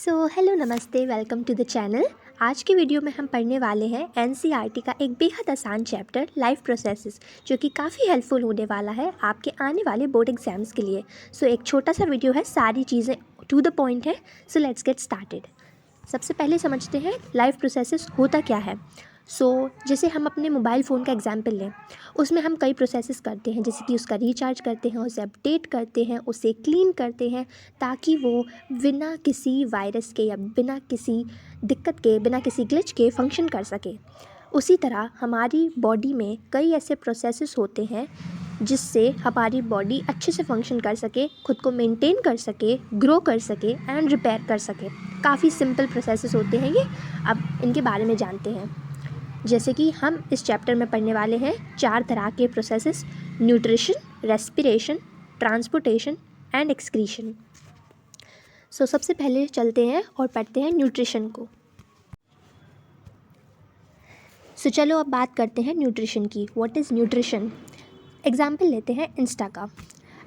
Hello नमस्ते, welcome to the channel. आज की वीडियो में हम पढ़ने वाले हैं एनसीईआरटी का एक बेहद आसान चैप्टर लाइफ प्रोसेसेस, जो कि काफ़ी हेल्पफुल होने वाला है आपके आने वाले बोर्ड एग्जाम्स के लिए। एक छोटा सा वीडियो है, सारी चीज़ें टू द पॉइंट है। Let's get started. सबसे पहले समझते हैं लाइफ प्रोसेसेस होता क्या है। जैसे हम अपने मोबाइल फ़ोन का एग्जाम्पल लें, उसमें हम कई प्रोसेसेस करते हैं, जैसे कि उसका रिचार्ज करते हैं, उसे अपडेट करते हैं, उसे क्लीन करते हैं, ताकि वो बिना किसी वायरस के या बिना किसी दिक्कत के, बिना किसी ग्लिच के फंक्शन कर सके। उसी तरह हमारी बॉडी में कई ऐसे प्रोसेसेस होते हैं जिससे हमारी बॉडी अच्छे से फंक्शन कर सके, खुद को मेंटेन कर सके, ग्रो कर सके एंड रिपेयर कर सके। काफ़ी सिंपल प्रोसेसेस होते हैं ये। अब इनके बारे में जानते हैं। जैसे कि हम इस चैप्टर में पढ़ने वाले हैं 4 तरह के processes: nutrition, respiration, transportation and excretion. सबसे पहले चलते हैं और पढ़ते हैं न्यूट्रिशन को। चलो अब बात करते हैं न्यूट्रिशन की। What is nutrition? एग्जाम्पल लेते हैं इंस्टा का।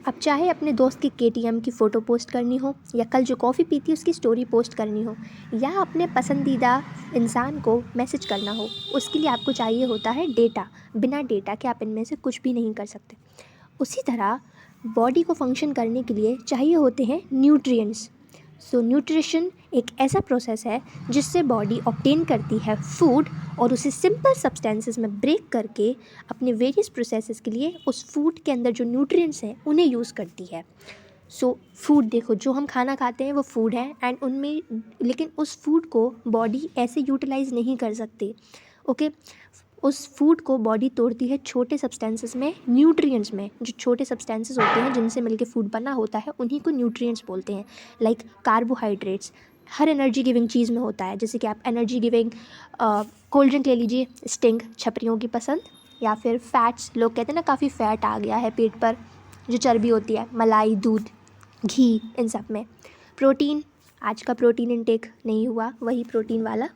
अब चाहे अपने दोस्त की केटीएम की फ़ोटो पोस्ट करनी हो, या कल जो कॉफ़ी पी थी उसकी स्टोरी पोस्ट करनी हो, या अपने पसंदीदा इंसान को मैसेज करना हो, उसके लिए आपको चाहिए होता है डेटा। बिना डेटा के आप इनमें से कुछ भी नहीं कर सकते। उसी तरह बॉडी को फंक्शन करने के लिए चाहिए होते हैं न्यूट्रिएंट्स। न्यूट्रिशन एक ऐसा प्रोसेस है जिससे बॉडी ऑब्टेन करती है फूड और उसे सिंपल सब्सटेंसेस में ब्रेक करके अपने वेरियस प्रोसेसेस के लिए उस फूड के अंदर जो न्यूट्रिएंट्स हैं उन्हें यूज़ करती है। फूड, देखो, जो हम खाना खाते हैं वो फूड है एंड उनमें, लेकिन उस फूड को बॉडी ऐसे यूटिलाइज़ नहीं कर सकती। ओके, उस फूड को बॉडी तोड़ती है छोटे सब्सटेंसेस में, न्यूट्रिएंट्स में। जो छोटे सब्सटेंसेस होते हैं जिनसे मिलके फूड बना होता है उन्हीं को न्यूट्रिएंट्स बोलते हैं। लाइक कार्बोहाइड्रेट्स हर एनर्जी गिविंग चीज़ में होता है। जैसे कि आप एनर्जी गिविंग कोल्ड ड्रिंक ले लीजिए, स्टिंग, छपरियों की पसंद। या फिर फैट्स, लोग कहते हैं ना काफ़ी फ़ैट आ गया है पेट पर, जो चर्बी होती है, मलाई, दूध, घी, इन सब में। प्रोटीन, आज का प्रोटीन इनटेक नहीं हुआ, वही प्रोटीन वाला।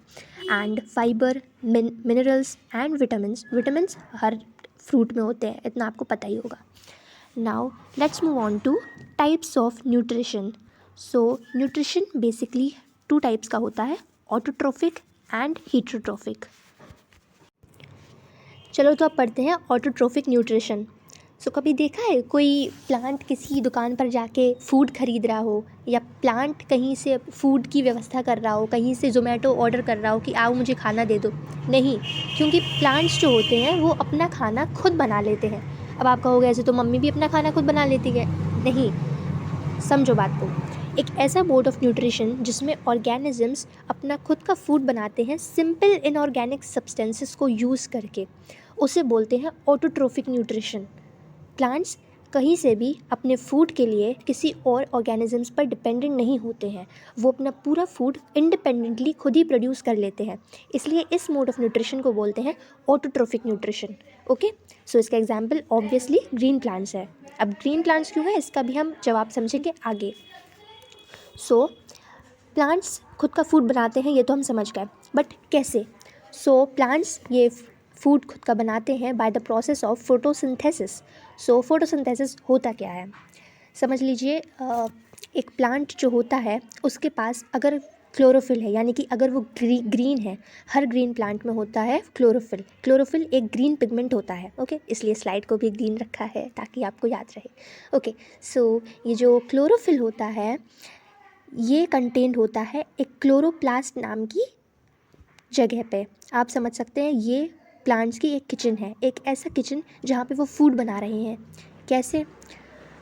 And fibre, minerals and vitamins her fruit में होते हैं, इतना आपको पता ही होगा। Now let's move on two types of nutrition. Nutrition basically 2 types का होता है, ऑटोट्रोफिक एंड हीटरोट्रोफिक। चलो तो अब पढ़ते हैं ऑटोट्रोफिक न्यूट्रिशन। कभी देखा है कोई प्लांट किसी दुकान पर जाके फूड ख़रीद रहा हो, या प्लांट कहीं से फूड की व्यवस्था कर रहा हो, कहीं से ज़ोमैटो ऑर्डर कर रहा हो कि आओ मुझे खाना दे दो? नहीं, क्योंकि प्लांट्स जो होते हैं वो अपना खाना खुद बना लेते हैं। अब आप कहोगे ऐसे तो मम्मी भी अपना खाना खुद बना लेती है। नहीं, समझो बात को। एक ऐसा मोड ऑफ न्यूट्रिशन जिसमें ऑर्गेनिजम्स अपना खुद का फूड बनाते हैं सिंपल इनऑर्गेनिक सब्सटेंसेस को यूज़ करके, उसे बोलते हैं ऑटोट्रोफिक न्यूट्रिशन। प्लांट्स कहीं से भी अपने फूड के लिए किसी और ऑर्गेनिजम्स पर डिपेंडेंट नहीं होते हैं। वो अपना पूरा फूड इंडिपेंडेंटली खुद ही प्रोड्यूस कर लेते हैं। इसलिए इस मोड ऑफ न्यूट्रिशन को बोलते हैं ऑटोट्रोफिक न्यूट्रिशन। ओके, इसका एग्जांपल ऑब्वियसली ग्रीन प्लांट्स है। अब ग्रीन प्लांट्स क्यों है, इसका भी हम जवाब समझेंगे आगे। प्लांट्स खुद का फूड बनाते हैं, ये तो हम समझ गए, बट कैसे? प्लांट्स ये फूड खुद का बनाते हैं by the process of photosynthesis. Photosynthesis होता क्या है, समझ लीजिए। एक प्लांट जो होता है उसके पास अगर क्लोरोफिल है, यानी कि अगर वो ग्रीन है, हर ग्रीन प्लांट में होता है क्लोरोफिल एक ग्रीन पिगमेंट होता है। ओके, इसलिए स्लाइड को भी ग्रीन रखा है ताकि आपको याद रहे। ओके, ये जो क्लोरोफिल होता है ये कंटेंट होता है एक क्लोरोप्लास्ट नाम की जगह पे। आप समझ सकते हैं ये प्लांट्स की एक किचन है, एक ऐसा किचन जहाँ पे वो फूड बना रहे हैं। कैसे?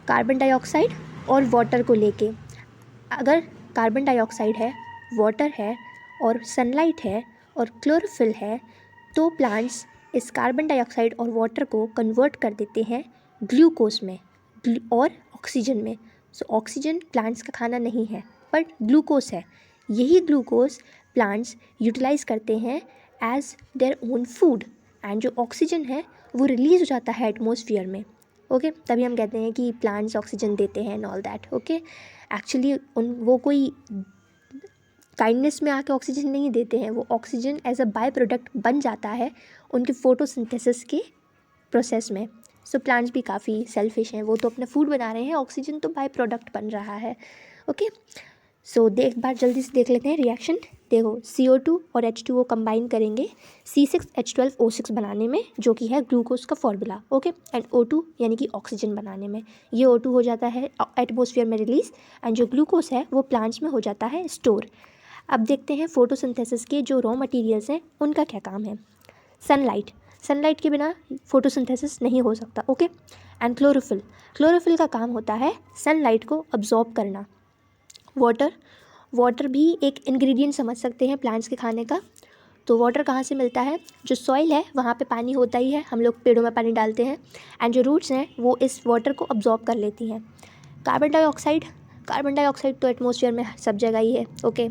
कार्बन डाइऑक्साइड और वाटर को लेके। अगर कार्बन डाइऑक्साइड है, वाटर है और सनलाइट है और क्लोरोफिल है, तो प्लांट्स इस कार्बन डाइऑक्साइड और वाटर को कन्वर्ट कर देते हैं ग्लूकोज में और ऑक्सीजन में। ऑक्सीजन प्लांट्स का खाना नहीं है, बट ग्लूकोज है। यही ग्लूकोज प्लांट्स यूटिलाइज़ करते हैं as their own food, and जो ऑक्सीजन है वो रिलीज़ हो जाता है एटमॉस्फेयर में। ओके, तभी हम कहते हैं कि प्लांट्स ऑक्सीजन देते हैं and all that. Okay, actually वो कोई काइंडनेस में आके ऑक्सीजन नहीं देते हैं, वो oxygen as a by product बन जाता है उनके फोटोसिंथेसिस के प्रोसेस में। प्लांट्स भी काफ़ी सेल्फिश हैं, वो तो अपना फूड बना रहे हैं, ऑक्सीजन तो बाय प्रोडक्ट बन रहा है। ओके, सो एक बार जल्दी से देख लेते हैं रिएक्शन। देखो CO2 और H2O कंबाइन करेंगे C6H12O6 बनाने में, जो कि है ग्लूकोज का फॉर्मूला। ओके, एंड O2 यानी कि ऑक्सीजन बनाने में। ये O2 हो जाता है एटमॉस्फेयर में रिलीज, एंड जो ग्लूकोज है वो प्लांट्स में हो जाता है स्टोर। अब देखते हैं फोटोसिंथेसिस के जो रॉ मटेरियल्स हैं उनका क्या काम है। सनलाइट, सनलाइट के बिना फोटोसिंथेसिस नहीं हो सकता। ओके, एंड क्लोरोफिल, क्लोरोफिल का काम होता है सनलाइट को अब्जॉर्ब करना। वाटर, वाटर भी एक इंग्रेडिएंट समझ सकते हैं प्लांट्स के खाने का। तो वाटर कहाँ से मिलता है, जो सॉइल है वहाँ पे पानी होता ही है, हम लोग पेड़ों में पानी डालते हैं, एंड जो रूट्स हैं वो इस वाटर को अब्जॉर्ब कर लेती हैं। कार्बन डाइऑक्साइड, कार्बन डाइऑक्साइड तो एटमॉस्फेयर में सब जगह ही है। ओके,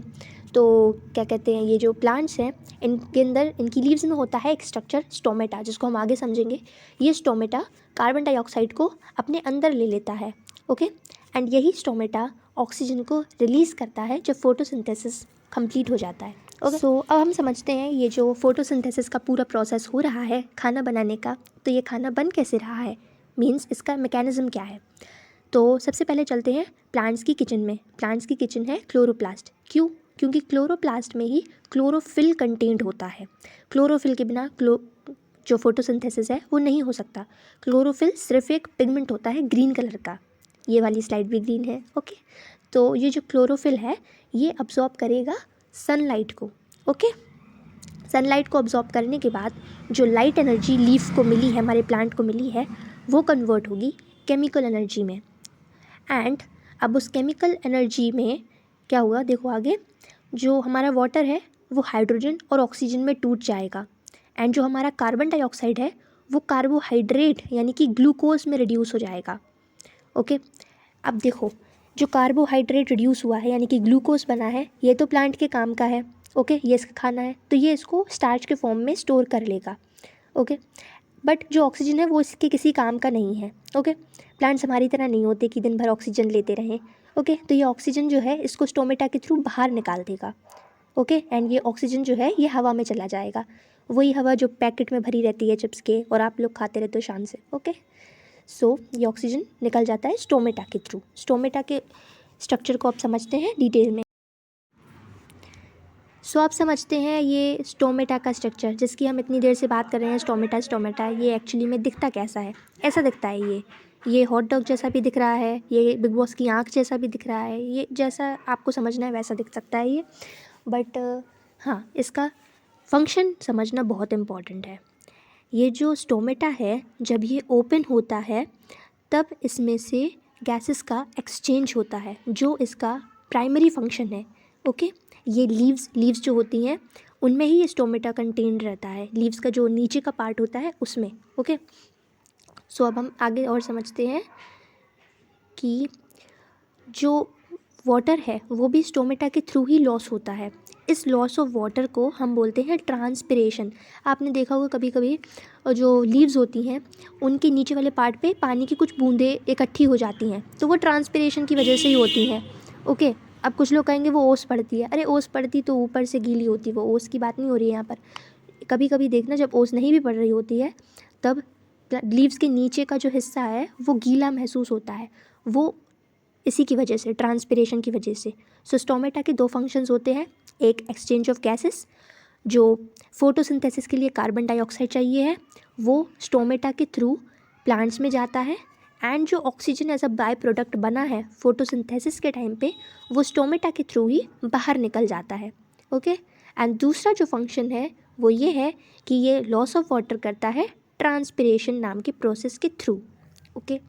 तो क्या कहते हैं, ये जो प्लांट्स हैं इनके अंदर, इनकी लीव्स में होता है एक स्ट्रक्चर स्टोमेटा, जिसको हम आगे समझेंगे। ये स्टोमेटा कार्बन डाइऑक्साइड को अपने अंदर ले लेता है। ओके, एंड यही स्टोमेटा ऑक्सीजन को रिलीज़ करता है जब फोटोसिंथेसिस कंप्लीट हो जाता है। ओके, सो अब हम समझते हैं ये जो फोटोसिंथेसिस का पूरा प्रोसेस हो रहा है खाना बनाने का, तो ये खाना बन कैसे रहा है, मीन्स इसका मैकेनिज्म क्या है। तो सबसे पहले चलते हैं प्लांट्स की किचन में। प्लांट्स की किचन है क्लोरोप्लास्ट। क्यों, क्योंकि क्लोरोप्लास्ट में ही क्लोरोफिल कंटेंट होता है। क्लोरोफिल के बिना जो फोटोसिंथेसिस है वो नहीं हो सकता। क्लोरोफिल सिर्फ एक पिगमेंट होता है ग्रीन कलर का, ये वाली स्लाइड भी ग्रीन है। ओके, तो ये जो क्लोरोफिल है ये अब्जॉर्ब करेगा सनलाइट को। ओके, सनलाइट को अब्जॉर्ब करने के बाद जो लाइट एनर्जी लीफ को मिली है, हमारे प्लांट को मिली है, वो कन्वर्ट होगी केमिकल एनर्जी में। एंड अब उस केमिकल एनर्जी में क्या हुआ, देखो आगे, जो हमारा वाटर है वो हाइड्रोजन और ऑक्सीजन में टूट जाएगा, एंड जो हमारा कार्बन डाइऑक्साइड है वो कार्बोहाइड्रेट यानी कि ग्लूकोज में रिड्यूस हो जाएगा। ओके, अब देखो जो कार्बोहाइड्रेट रिड्यूस हुआ है यानी कि ग्लूकोज बना है, ये तो प्लांट के काम का है। ओके, ये इसका खाना है तो ये इसको स्टार्च के फॉर्म में स्टोर कर लेगा। ओके, बट जो ऑक्सीजन है वो इसके किसी काम का नहीं है। ओके, प्लांट्स हमारी तरह नहीं होते कि दिन भर ऑक्सीजन लेते रहें। ओके, तो ये ऑक्सीजन जो है इसको स्टोमेटा के थ्रू बाहर निकाल देगा। ओके, एंड ये ऑक्सीजन जो है ये हवा में चला जाएगा, वही हवा जो पैकेट में भरी रहती है चिप्स के और आप लोग खाते रहते हो शाम से। ओके, सो ये ऑक्सीजन निकल जाता है स्टोमेटा के थ्रू। स्टोमेटा के स्ट्रक्चर को आप समझते हैं डिटेल में। सो आप समझते हैं ये स्टोमेटा का स्ट्रक्चर जिसकी हम इतनी देर से बात कर रहे हैं, स्टोमेटा स्टोमेटा, ये एक्चुअली में दिखता कैसा है। ऐसा दिखता है ये हॉट डॉग जैसा भी दिख रहा है, ये बिग बॉस की आँख जैसा भी दिख रहा है, ये जैसा आपको समझना है वैसा दिख सकता है ये। बट हाँ, इसका फंक्शन समझना बहुत इम्पॉर्टेंट है। ये जो स्टोमेटा है जब ये ओपन होता है तब इसमें से गैसेस का एक्सचेंज होता है, जो इसका प्राइमरी फंक्शन है। ओके, ये लीव्स जो होती हैं उनमें ही ये स्टोमेटा कंटेन्ड रहता है, लीव्स का जो नीचे का पार्ट होता है उसमें। ओके, सो अब हम आगे और समझते हैं कि जो वाटर है वो भी स्टोमेटा के थ्रू ही लॉस होता है। इस लॉस ऑफ वाटर को हम बोलते हैं ट्रांसपिरेशन। आपने देखा होगा कभी कभी जो लीव्स होती हैं उनके नीचे वाले पार्ट पे पानी की कुछ बूंदें इकट्ठी हो जाती हैं, तो वो ट्रांसपिरेशन की वजह से ही होती हैं। ओके, अब कुछ लोग कहेंगे वो ओस पड़ती है, अरे ओस पड़ती तो ऊपर से गीली होती, वो ओस की बात नहीं हो रही है यहाँ पर। कभी कभी देखना जब ओस नहीं भी पड़ रही होती है तब लीव्स के नीचे का जो हिस्सा है वो गीला महसूस होता है, वो इसी की वजह से, ट्रांसपिरेशन की वजह से। सो स्टोमेटा के दो फंक्शंस होते हैं, एक एक्सचेंज ऑफ गैसेस, जो फोटोसिंथेसिस के लिए कार्बन डाइऑक्साइड चाहिए है वो स्टोमेटा के थ्रू प्लांट्स में जाता है, एंड जो oxygen as a by product बना है फोटोसिंथेसिस के टाइम पे वो स्टोमेटा के थ्रू ही बाहर निकल जाता है। ओके, एंड दूसरा जो फंक्शन है वो ये है कि ये लॉस ऑफ वाटर करता है ट्रांसपिरेशन नाम के प्रोसेस के थ्रू। ओके,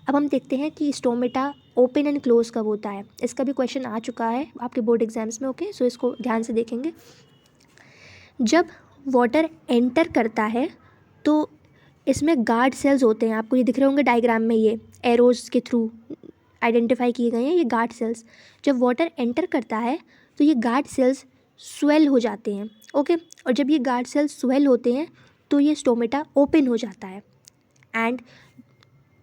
अब हम देखते हैं कि स्टोमेटा ओपन एंड क्लोज कब होता है। इसका भी क्वेश्चन आ चुका है आपके बोर्ड एग्जाम्स में। ओके, सो इसको ध्यान से देखेंगे। जब वाटर एंटर करता है तो इसमें गार्ड सेल्स होते हैं, आपको ये दिख रहे होंगे डायग्राम में, ये एरोज के थ्रू आइडेंटिफाई किए गए हैं ये गार्ड सेल्स। जब वाटर एंटर करता है तो ये गार्ड सेल्स स्वेल हो जाते हैं। ओके, और जब ये गार्ड सेल्स स्वेल होते हैं तो ये स्टोमेटा ओपन हो जाता है, एंड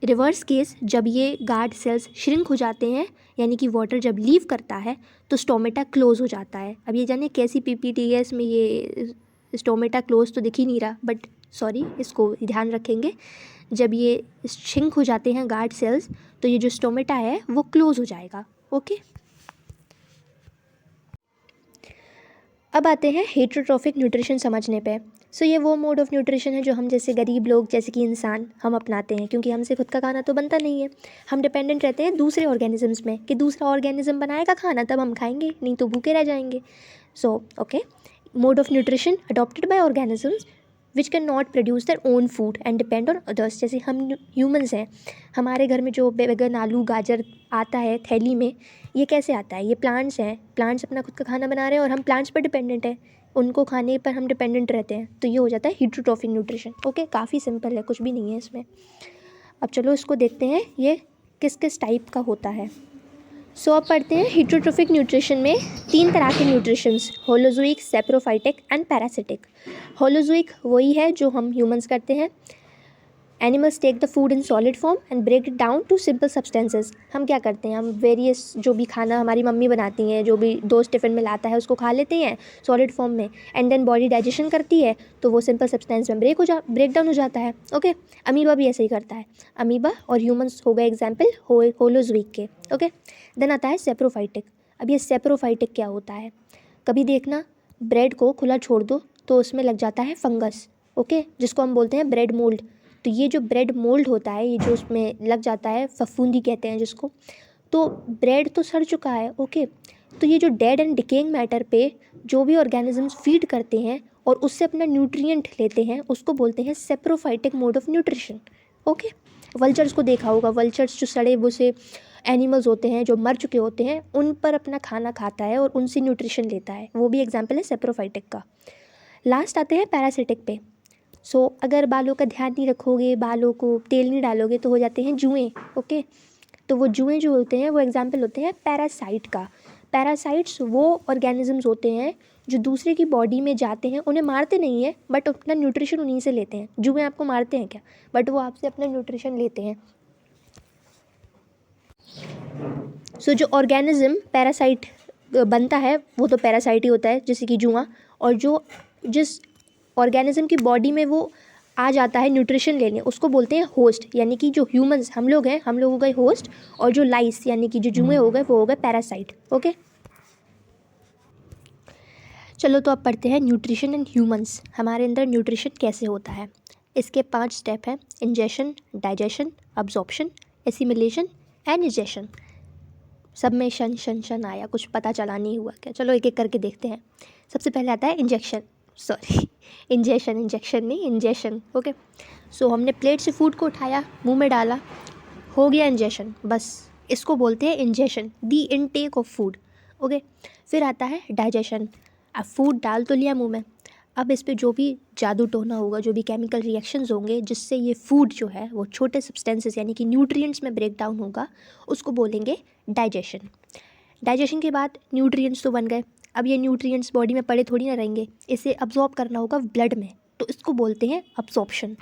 रिवर्स केस जब ये गार्ड सेल्स श्रिंक हो जाते हैं यानी कि वाटर जब लीव करता है तो स्टोमेटा क्लोज हो जाता है। अब ये जाने कैसी पीपीटी है, इसमें ये स्टोमेटा क्लोज तो दिख ही नहीं रहा, बट सॉरी, इसको ध्यान रखेंगे। जब ये श्रिंक हो जाते हैं गार्ड सेल्स तो ये जो स्टोमेटा है वो क्लोज हो जाएगा। ओके, अब आते हैं हेटरोट्रॉफिक न्यूट्रिशन समझने पे। सो ये वो मोड ऑफ न्यूट्रिशन है जो हम जैसे गरीब लोग, जैसे कि इंसान, हम अपनाते हैं, क्योंकि हमसे खुद का खाना तो बनता नहीं है। हम डिपेंडेंट रहते हैं दूसरे ऑर्गेनिजम्स में कि दूसरा ऑर्गेनिज्म बनाएगा खाना तब हम खाएंगे, नहीं तो भूखे रह जाएंगे। So okay, mode of nutrition adopted by organisms which can not produce their own food and depend on others. जैसे हम ह्यूमंस हैं, हमारे घर में जो बैगन, आलू, गाजर आता है थैली में, ये कैसे आता है? ये प्लांट्स हैं, प्लांट्स अपना खुद का खाना बना रहे हैं और हम प्लांट्स पर डिपेंडेंट हैं, उनको खाने पर हम डिपेंडेंट रहते हैं। तो ये हो जाता है हेटरोट्रॉफिक न्यूट्रिशन। ओके, काफ़ी सिंपल है, कुछ भी नहीं है इसमें। अब चलो इसको देखते हैं ये किस किस टाइप का होता है। सो अब पढ़ते हैं हेटरोट्रॉफिक न्यूट्रिशन में 3 तरह के nutritions, holozoic, saprophytic and parasitic. Holozoic वही है जो हम ह्यूमंस करते हैं। Animals take the food in solid form and break it down to simple substances. हम क्या करते हैं, हम वेरियस जो भी खाना हमारी मम्मी बनाती हैं, जो भी दोस्त टिफ़िन में लाता है उसको खा लेते हैं सॉलिड फॉर्म में, एंड देन बॉडी डाइजेशन करती है तो वो सिंपल सब्सटेंस में ब्रेक डाउन हो जाता है। ओके, अमीबा भी ऐसे ही करता है। अमीबा और ह्यूमंस हो गए एग्जाम्पल होलोजोइक के। ओके, देन आता है सेप्रोफाइटिक। अब ये सेप्रोफाइटिक क्या होता है? कभी देखना, ब्रेड को खुला छोड़ दो तो उसमें लग जाता है फंगस, ओके, जिसको हम बोलते हैं ब्रेड मोल्ड। तो ये जो ब्रेड मोल्ड होता है, ये जो उसमें लग जाता है, फफूंदी कहते हैं जिसको, तो ब्रेड तो सड़ चुका है। ओके, तो ये जो डेड एंड डिकेइंग मैटर पे जो भी ऑर्गेनिजम्स फीड करते हैं और उससे अपना न्यूट्रिएंट लेते हैं, उसको बोलते हैं saprophytic mode of nutrition. Okay, vultures को देखा होगा, वल्चर्स जो सड़े भूसे एनिमल्स होते हैं जो मर चुके होते हैं, उन पर अपना खाना खाता है और उनसे न्यूट्रिशन लेता है, वो भी एग्जाम्पल है सेप्रोफाइटिक का। लास्ट आते हैं पैरासिटिक पे। सो अगर बालों का ध्यान नहीं रखोगे, बालों को तेल नहीं डालोगे तो हो जाते हैं जुएँ। ओके, तो वो जुएँ जो होते हैं वो एग्जाम्पल होते हैं पैरासाइट का। पैरासाइट्स वो ऑर्गेनिजम्स होते हैं जो दूसरे की बॉडी में जाते हैं, उन्हें मारते नहीं हैं बट अपना न्यूट्रिशन उन्हीं से लेते हैं। जुएँ आपको मारते हैं क्या? बट वो आपसे अपना न्यूट्रिशन लेते हैं। सो जो ऑर्गेनिज्म पैरासाइट बनता है वो तो पैरासाइट ही होता है, जैसे कि जुआ, और जो जिस ऑर्गेनिज्म की बॉडी में वो आ जाता है न्यूट्रिशन लेने, उसको बोलते हैं होस्ट। यानी कि जो ह्यूमंस हम लोग हैं, हम लोग हो गए होस्ट, और जो लाइस यानी कि जो जुए हो गए वो हो गए पैरासाइट। ओके, चलो तो अब पढ़ते हैं न्यूट्रिशन इन ह्यूमंस। हमारे अंदर न्यूट्रिशन कैसे होता है? इसके 5 स्टेप हैं: ingestion, digestion, absorption, assimilation and egestion. सब में शन आया, कुछ पता चला नहीं हुआ क्या? चलो एक एक करके देखते हैं। सबसे पहले आता है इंजेक्शन, सॉरी इंजेक्शन नहीं, इंजेशन। ओके, सो हमने प्लेट से फूड को उठाया, मुंह में डाला, हो गया इंजेशन, बस इसको बोलते हैं ingestion, the intake of food. Okay, फिर आता है डाइजेशन। अब फूड डाल तो लिया मुंह में, अब इस पे जो भी जादू टोना होगा, जो भी केमिकल रिएक्शंस होंगे जिससे ये फूड जो है वो छोटे सब्सटेंसेस यानी कि न्यूट्रिएंट्स में ब्रेक डाउन होगा, उसको बोलेंगे डाइजेशन। डाइजेशन के बाद न्यूट्रिएंट्स तो बन गए, अब ये न्यूट्रिएंट्स बॉडी में पड़े थोड़ी ना रहेंगे, इसे अब्जॉर्ब करना होगा ब्लड में, तो इसको बोलते हैं अब्जॉर्प्शन।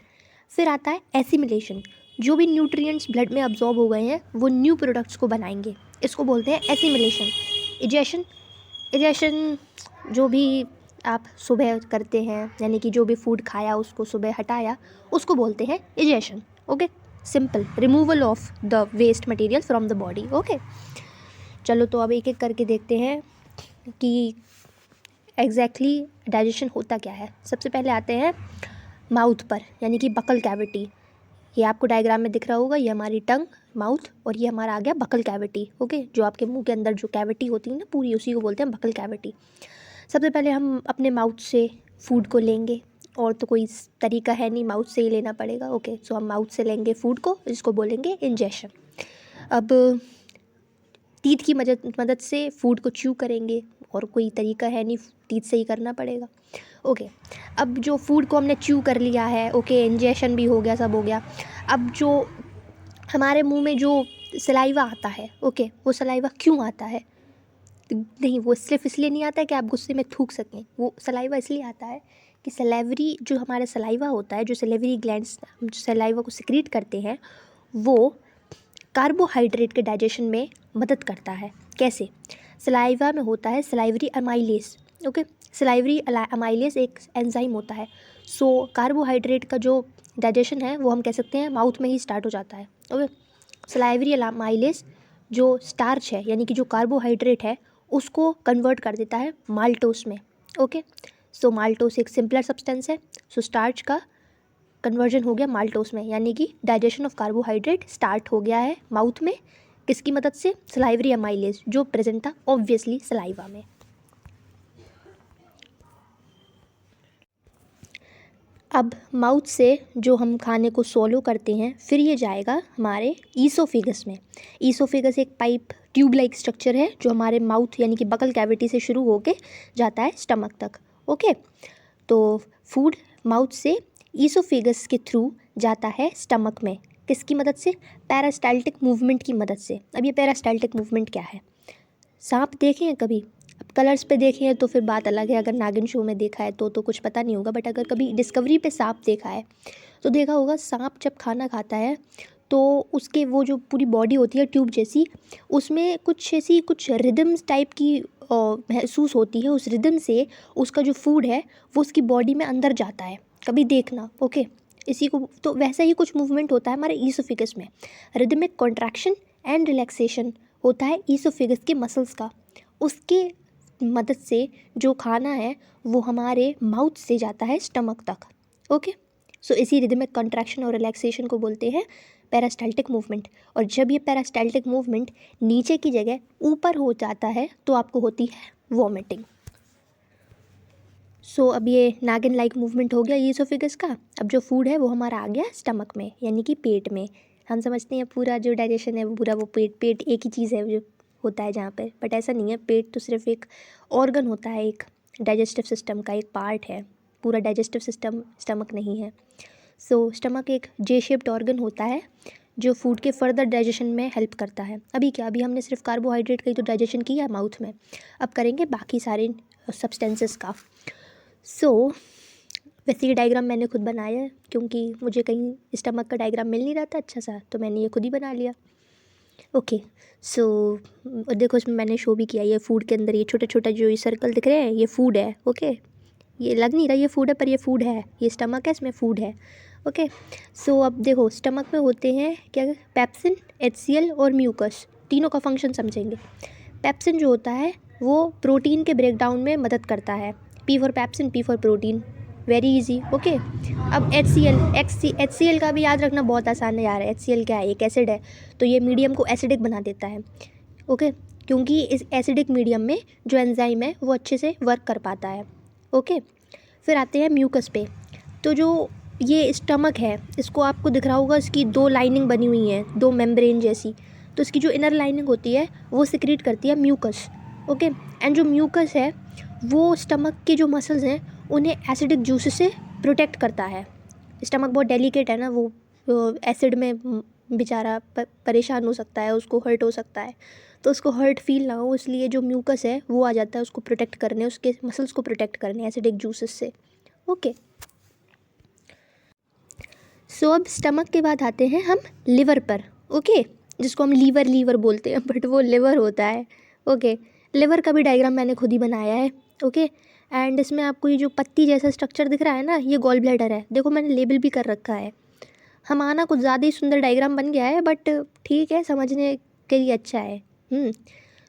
फिर आता है एसिमिलेशन, जो भी न्यूट्रिएंट्स ब्लड में अब्जॉर्ब हो गए हैं वो न्यू प्रोडक्ट्स को बनाएंगे, इसको बोलते हैं एसिमिलेशन। इजेशन जो भी आप सुबह करते हैं, यानी कि जो भी फूड खाया उसको सुबह हटाया, उसको बोलते हैं egestion. Okay, simple, removal of the waste material from the body. Okay, चलो तो अब एक एक करके देखते हैं कि एग्जैक्टली डाइजेशन होता क्या है। सबसे पहले आते हैं माउथ पर, यानी कि बकल कैविटी। ये आपको डायग्राम में दिख रहा होगा, ये हमारी टंग, माउथ, और ये हमारा आ गया बकल कैविटी। ओके, जो आपके मुंह के अंदर जो कैविटी होती है ना पूरी, उसी को बोलते हैं बकल कैविटी। सबसे पहले हम अपने माउथ से फूड को लेंगे, और तो कोई तरीका है नहीं, माउथ से ही लेना पड़ेगा। ओके, सो हम माउथ से लेंगे फूड को, जिसको बोलेंगे इंजेशन। अब टीथ की मदद से फूड को च्यू करेंगे, और कोई तरीका है नहीं, टीथ से ही करना पड़ेगा। ओके, अब जो फूड को हमने च्यू कर लिया है, ओके, इंजेशन भी हो गया, सब हो गया। अब जो हमारे मुंह में जो सलाइवा आता है, ओके, वो सलाइवा क्यों आता है? नहीं, वो सिर्फ इसलिए नहीं आता है कि आप गुस्से में थूक सकें, वो सलाइवा इसलिए आता है कि सलाइवरी जो हमारा सलाइवा होता है, जो सलाइवरी ग्लैंड्स जो सलाइवा को सिक्रीट करते हैं, वो कार्बोहाइड्रेट के डाइजेशन में मदद करता है। कैसे? सलाइवा में होता है salivary amylase. Okay, salivary amylase एक एंजाइम होता है। सो कार्बोहाइड्रेट का जो डाइजेशन है वो हम कह सकते हैं माउथ में ही स्टार्ट हो जाता है। ओके, सलाइवरी अमाइलेस जो स्टार्च है, यानी कि जो कार्बोहाइड्रेट है, उसको कन्वर्ट कर देता है माल्टोस में। ओके, सो माल्टोस एक सिंपलर सब्सटेंस है, सो स्टार्च का कन्वर्जन हो गया माल्टोस में, यानी कि डाइजेशन ऑफ कार्बोहाइड्रेट स्टार्ट हो गया है माउथ में। किसकी मदद से? सलाइवरी अमाइलेज जो प्रेजेंट था ऑब्वियसली सलाइवा में। अब माउथ से जो हम खाने को सोलो करते हैं फिर ये जाएगा हमारे ईसोफेगस में। ईसोफेगस एक पाइप ट्यूब लाइक स्ट्रक्चर है जो हमारे माउथ यानी कि बकल कैविटी से शुरू होके जाता है स्टमक तक। ओके, तो फूड माउथ से ईसोफेगस के थ्रू जाता है स्टमक में। किसकी मदद से? पैरास्टाल्टिक मूवमेंट की मदद से। अब ये पैरास्टाल्टिक मूवमेंट क्या है? सांप देखे हैं कभी? अब कलर्स पे देखे हैं तो फिर बात अलग है, अगर नागिन शो में देखा है तो कुछ पता नहीं होगा, बट अगर कभी डिस्कवरी पे सांप देखा है तो देखा होगा सांप जब खाना खाता है तो उसके वो जो पूरी बॉडी होती है ट्यूब जैसी, उसमें कुछ रिदम्स टाइप की महसूस होती है। उस रिदम से उसका जो फूड है वो उसकी बॉडी में अंदर जाता है, कभी देखना। ओके, इसी को तो वैसा ही कुछ मूवमेंट होता है हमारे ईसोफेगस में। रिदमिक कॉन्ट्रैक्शन एंड रिलैक्सेशन होता है ईसोफेगस के मसल्स का। उसके मदद से जो खाना है वो हमारे माउथ से जाता है स्टमक तक। ओके, सो इसी रिदमिक कॉन्ट्रैक्शन और रिलैक्सेशन को बोलते हैं पैरास्टाल्टिक मूवमेंट। और जब ये पैरास्टाल्टिक मूवमेंट नीचे की जगह ऊपर हो जाता है तो आपको होती है वॉमिटिंग। सो अब ये नागिन लाइक मूवमेंट हो गया ईसोफेगस का। अब जो फूड है वो हमारा आ गया स्टमक में यानी कि पेट में। हम समझते हैं पूरा जो डाइजेशन है वो पूरा वो पेट एक ही चीज़ है जो होता है जहाँ पे, बट ऐसा नहीं है। पेट तो सिर्फ एक ऑर्गन होता है, एक डाइजेस्टिव सिस्टम का एक पार्ट है, पूरा डाइजेस्टिव सिस्टम स्टमक नहीं है। सो स्टमक एक जे शेप्ड ऑर्गन होता है जो फूड के फर्दर डाइजेशन में हेल्प करता है। अभी हमने सिर्फ कार्बोहाइड्रेट का ही तो डाइजेशन किया माउथ में, अब करेंगे बाकी सारे सब्सटेंसेस का। वैसे ये डायग्राम मैंने खुद बनाया है क्योंकि मुझे कहीं स्टमक का डायग्राम मिल नहीं रहा था अच्छा सा, तो मैंने ये खुद ही बना लिया। ओके, देखो इसमें मैंने शो भी किया, ये फूड के अंदर ये छोटा छोटा जो ये सर्कल दिख रहे हैं ये फूड है। ओके, ये लग नहीं रहा ये फूड है पर ये फूड है, ये स्टमक है इसमें फूड है। ओके, अब देखो स्टमक में होते हैं क्या? पेप्सिन, HCl और म्यूकस, तीनों का फंक्शन समझेंगे। पेप्सिन जो होता है वो प्रोटीन के ब्रेकडाउन में मदद करता है। P for pepsin, P for protein, very easy. Okay, अब HCl का भी याद रखना बहुत आसान है यार। HCl क्या है? एक एसिड है, तो ये मीडियम को एसिडिक बना देता है। ओके, क्योंकि इस एसिडिक मीडियम में जो एंजाइम है वो अच्छे से वर्क कर पाता है। ओके, फिर आते हैं म्यूकस पे। तो जो ये स्टमक है इसको आपको दिख रहा होगा, इसकी दो लाइनिंग बनी हुई हैं, दो मेम्ब्रेन जैसी। तो इसकी जो इनर लाइनिंग होती है वो सिक्रीट करती है म्यूकस। ओके, एंड जो म्यूकस है वो स्टमक के जो मसल्स हैं उन्हें एसिडिक जूस से प्रोटेक्ट करता है। स्टमक बहुत डेलिकेट है ना, वो एसिड में बेचारा परेशान हो सकता है, उसको हर्ट हो सकता है, तो उसको हर्ट फील ना हो इसलिए जो म्यूकस है वो आ जाता है उसको प्रोटेक्ट करने, उसके मसल्स को प्रोटेक्ट करने एसिडिक जूसेस से। ओके, अब स्टमक के बाद आते हैं हम लिवर पर। ओके, जिसको हम लीवर बोलते हैं बट वो लिवर होता है। ओके, लिवर का भी डायग्राम मैंने खुद ही बनाया है। ओके, एंड इसमें आपको ये जो पत्ती जैसा स्ट्रक्चर दिख रहा है ना, ये गॉल ब्लैडर है। देखो मैंने लेबल भी कर रखा है। हमारा कुछ ज़्यादा ही सुंदर डायग्राम बन गया है बट ठीक है, समझने के लिए अच्छा है।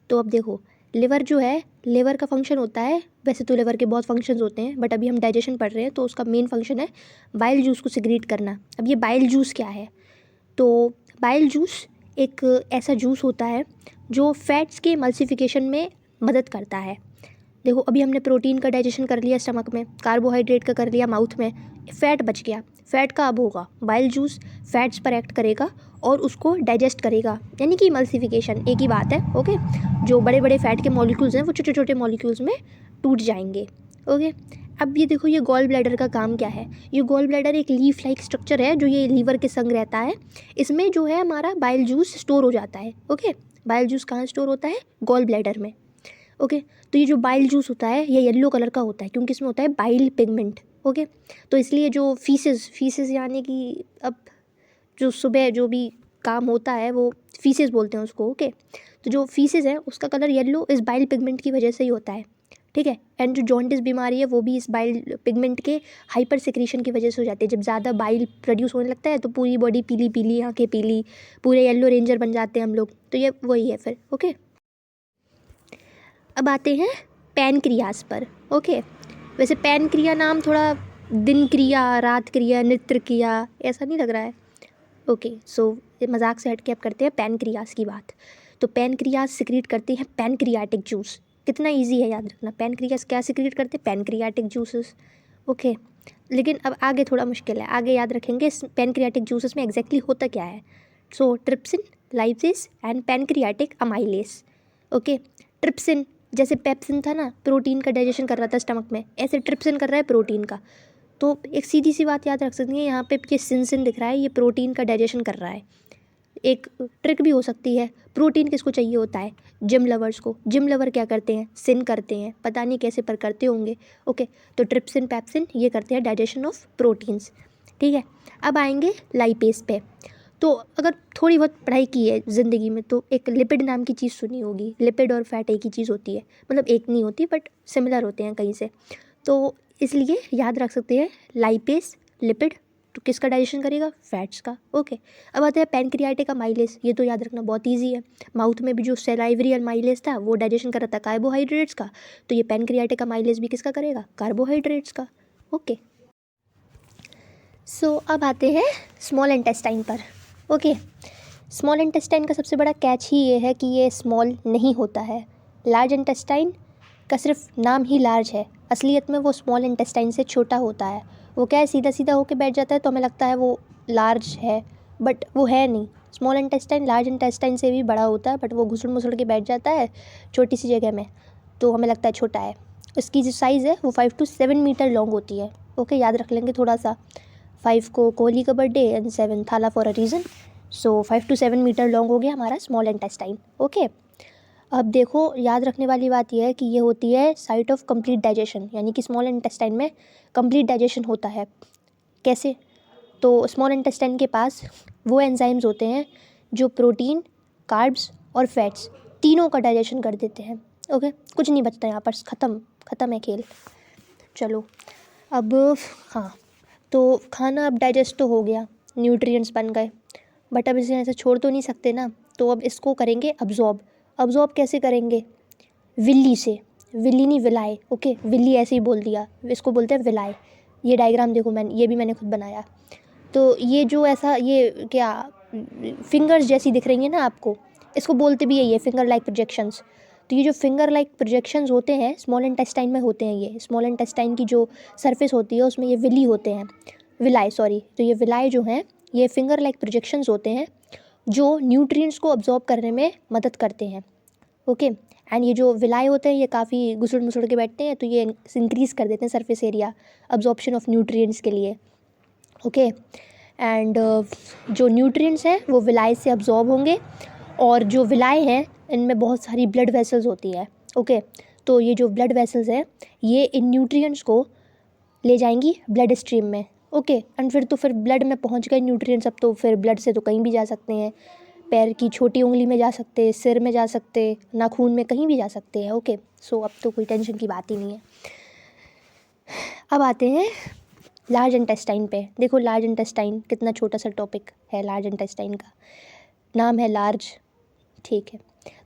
तो अब देखो लिवर जो है, लिवर का फंक्शन होता है, वैसे तो लिवर के बहुत फंक्शंस होते हैं बट अभी हम डाइजेशन पढ़ रहे हैं तो उसका मेन फंक्शन है बाइल जूस को सिक्रीट करना। अब ये बाइल जूस क्या है? तो बाइल जूस एक ऐसा जूस होता है जो फैट्स के मल्सिफिकेशन में मदद करता है। देखो अभी हमने प्रोटीन का डाइजेशन कर लिया स्टमक में, कार्बोहाइड्रेट का कर लिया माउथ में, फ़ैट बच गया। फ़ैट का अब होगा बाइल जूस, फैट्स पर एक्ट करेगा और उसको डाइजेस्ट करेगा, यानी कि इमल्सिफिकेशन एक ही बात है। ओके, जो बड़े बड़े फैट के मॉलिक्यूल्स हैं वो छोटे छोटे मॉलिक्यूल्स में टूट जाएंगे। ओके, अब ये देखो ये गॉल ब्लैडर का काम क्या है? ये गॉल ब्लैडर एक लीफ लाइक स्ट्रक्चर है जो ये लीवर के संग रहता है। इसमें जो है हमारा बाइल जूस स्टोर हो जाता है। ओके, बाइल जूस कहाँ स्टोर होता है? गॉल ब्लैडर में। ओके, तो ये जो बाइल जूस होता है ये येलो कलर का होता है क्योंकि इसमें होता है बाइल पिगमेंट। ओके, तो इसलिए जो फीसेस यानी कि अब जो सुबह जो भी काम होता है वो फीसेस बोलते हैं उसको। ओके, तो जो फीसेस है उसका कलर येलो इस बाइल पिगमेंट की वजह से ही होता है। ठीक है, एंड जो जॉन्डिस बीमारी है वो भी इस बाइल पिगमेंट के हाइपर सिक्रीशन की वजह से हो जाती है। जब ज़्यादा बाइल प्रोड्यूस होने लगता है तो पूरी बॉडी पीली पीली, आँखें पीली, पूरे येलो रेंजर बन जाते हैं हम लोग। तो ये वही है फिर। ओके, अब आते हैं पैनक्रियास पर। ओके, वैसे पैनक्रिया नाम थोड़ा दिन क्रिया, रात क्रिया, नृत्य क्रिया ऐसा नहीं लग रहा है। ओके, सो मजाक से हट के अब करते हैं पैनक्रियास की बात। तो पैनक्रियास सिक्रीट करते हैं पैनक्रियाटिक जूस। कितना इजी है याद रखना, पैनक्रियास क्या सिक्रीट करते हैं? Pancreatic juices. ओके, लेकिन अब आगे थोड़ा मुश्किल है, आगे याद रखेंगे इस पैनक्रियाटिक जूसेस में एग्जैक्टली होता क्या है। So trypsin, lipase and pancreatic amylase. Okay, trypsin जैसे पेप्सिन था ना, प्रोटीन का डाइजेशन कर रहा था स्टमक में, ऐसे ट्रिप्सिन कर रहा है प्रोटीन का। तो एक सीधी सी बात याद रख सकते हैं, यहाँ पे ये सिन दिख रहा है, ये प्रोटीन का डाइजेशन कर रहा है। एक ट्रिक भी हो सकती है, प्रोटीन किसको चाहिए होता है? जिम लवर्स को। जिम लवर क्या करते हैं? सिन करते हैं, पता नहीं कैसे पर करते होंगे। ओके, तो ट्रिप्सिन पैप्सिन ये करते हैं डाइजेशन ऑफ प्रोटीन्स। ठीक है, अब आएंगे लाइपेज पे। तो अगर थोड़ी बहुत पढ़ाई की है ज़िंदगी में तो एक लिपिड नाम की चीज़ सुनी होगी। लिपिड और फैट एक ही चीज़ होती है, मतलब एक नहीं होती बट सिमिलर होते हैं कहीं से, तो इसलिए याद रख सकते हैं लाइपेज लिपिड। तो किसका डाइजेशन करेगा? फैट्स का। ओके, अब आता है पैनक्रियाटिक अमाइलेस। ये तो याद रखना बहुत ईजी है, माउथ में भी जो सेलाइवरी अमाइलेस था वो डाइजेशन कर रहा था कार्बोहाइड्रेट्स का, तो ये पैनक्रियाटिक अमाइलेस भी किसका करेगा? कार्बोहाइड्रेट्स का। ओके, सो अब आते हैं स्मॉल इंटेस्टाइन पर। ओके, स्मॉल इंटेस्टाइन का सबसे बड़ा कैच ही ये है कि ये स्मॉल नहीं होता है। लार्ज इंटेस्टाइन का सिर्फ नाम ही लार्ज है, असलियत में वो स्मॉल इंटेस्टाइन से छोटा होता है। वो क्या है, सीधा सीधा होके बैठ जाता है तो हमें लगता है वो लार्ज है, बट वो है नहीं। स्मॉल इंटेस्टाइन लार्ज इंटेस्टाइन से भी बड़ा होता है, बट वो घुसड़ मुसड़ के बैठ जाता है छोटी सी जगह में, तो हमें लगता है छोटा है। उसकी जो साइज़ है वो 5 to 7 मीटर लॉन्ग होती है। ओके, याद रख लेंगे थोड़ा सा, 5 को कोहली का birthday and 7 Thala for a reason. सो 5 to 7 मीटर लॉन्ग हो गया हमारा स्मॉल इंटेस्टाइन। ओके, अब देखो याद रखने वाली बात यह है कि ये होती है साइट ऑफ कंप्लीट डाइजेशन, यानी कि स्मॉल इंटेस्टाइन में कंप्लीट डाइजेशन होता है। कैसे? तो स्मॉल इंटेस्टाइन के पास वो एंजाइम्स होते हैं जो प्रोटीन, कार्ब्स और फैट्स तीनों का डाइजेशन कर देते हैं। ओके, कुछ नहीं बचता यहाँ पर, ख़त्म है खेल। चलो अब, हाँ, तो खाना अब डाइजेस्ट तो हो गया, न्यूट्रिएंट्स बन गए, बट अब इसे ऐसे छोड़ तो नहीं सकते ना, तो अब इसको करेंगे अब्जॉर्ब। अब्जॉर्ब कैसे करेंगे? विल्ली से। विल्ली नहीं, विलाय। ओके, विल्ली ऐसे ही बोल दिया, इसको बोलते हैं विलाय। ये डायग्राम देखो, ये भी मैंने खुद बनाया। तो ये जो ऐसा, ये क्या फिंगर्स जैसी दिख रही है ना आपको, इसको बोलते भी यही है, फिंगर लाइक प्रोजेक्शंस। तो ये जो फिंगर लाइक प्रोजेक्शंस होते हैं स्मॉल इंटेस्टाइन में होते हैं। ये स्मॉल इंटेस्टाइन की जो सरफेस होती है उसमें ये विली होते हैं, विलाय सॉरी। तो ये विलाय जो हैं ये फिंगर लाइक प्रोजेक्शंस होते हैं जो न्यूट्रिएंट्स को अब्जॉर्ब करने में मदद करते हैं। ओके, एंड ये जो विलाय होते हैं ये काफ़ी घुसड़ मुसड़ के बैठते हैं, तो ये इंक्रीज़ कर देते हैं surface area absorption of nutrients के लिए। ओके, एंड जो न्यूट्रिएंट्स हैं वो विलाय से अब्जॉर्ब होंगे, और जो विलाय हैं इनमें बहुत सारी ब्लड वेसल्स होती है। ओके, तो ये जो ब्लड वेसल्स हैं ये इन न्यूट्रिएंट्स को ले जाएंगी ब्लड स्ट्रीम में। ओके, एंड फिर ब्लड में पहुंच गए न्यूट्रिएंट्स, अब तो फिर ब्लड से तो कहीं भी जा सकते हैं, पैर की छोटी उंगली में जा सकते, सिर में जा सकते, नाखून में, कहीं भी जा सकते हैं। ओके, सो अब तो कोई टेंशन की बात ही नहीं है। अब आते हैं लार्ज इंटेस्टाइन पे। देखो लार्ज इंटेस्टाइन कितना छोटा सा टॉपिक है, लार्ज इंटेस्टाइन का नाम है लार्ज। ठीक है,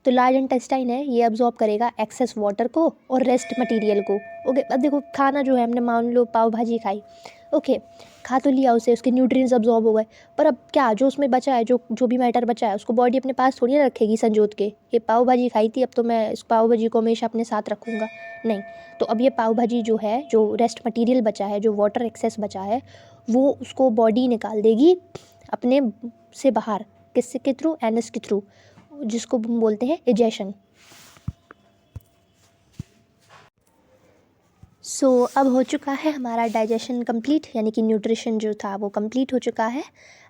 तो लार्ज इंटेस्टाइन है, ये अब्जॉर्ब करेगा एक्सेस वाटर को और रेस्ट मटेरियल को। ओके, अब देखो खाना जो है हमने मान लो पाव भाजी खाई, ओके, खा तो लिया उसे, उसके न्यूट्रिएंट्स अब्जॉर्ब हो गए, पर अब क्या जो उसमें बचा है, जो भी मैटर बचा है उसको बॉडी अपने पास थोड़ी ना रखेगी संजोत के। ये पाव भाजी खाई थी, अब तो मैं इस पाव भाजी को हमेशा अपने साथ रखूँगा, नहीं। तो अब ये पाव भाजी जो है, जो रेस्ट मटेरियल बचा है, जो वाटर एक्सेस बचा है, वो उसको बॉडी निकाल देगी अपने से बाहर, किससे के थ्रू? एनस के थ्रू, जिसको हम बोलते हैं इजेशन। सो अब हो चुका है हमारा डाइजेशन कंप्लीट, यानी कि न्यूट्रिशन जो था वो कंप्लीट हो चुका है।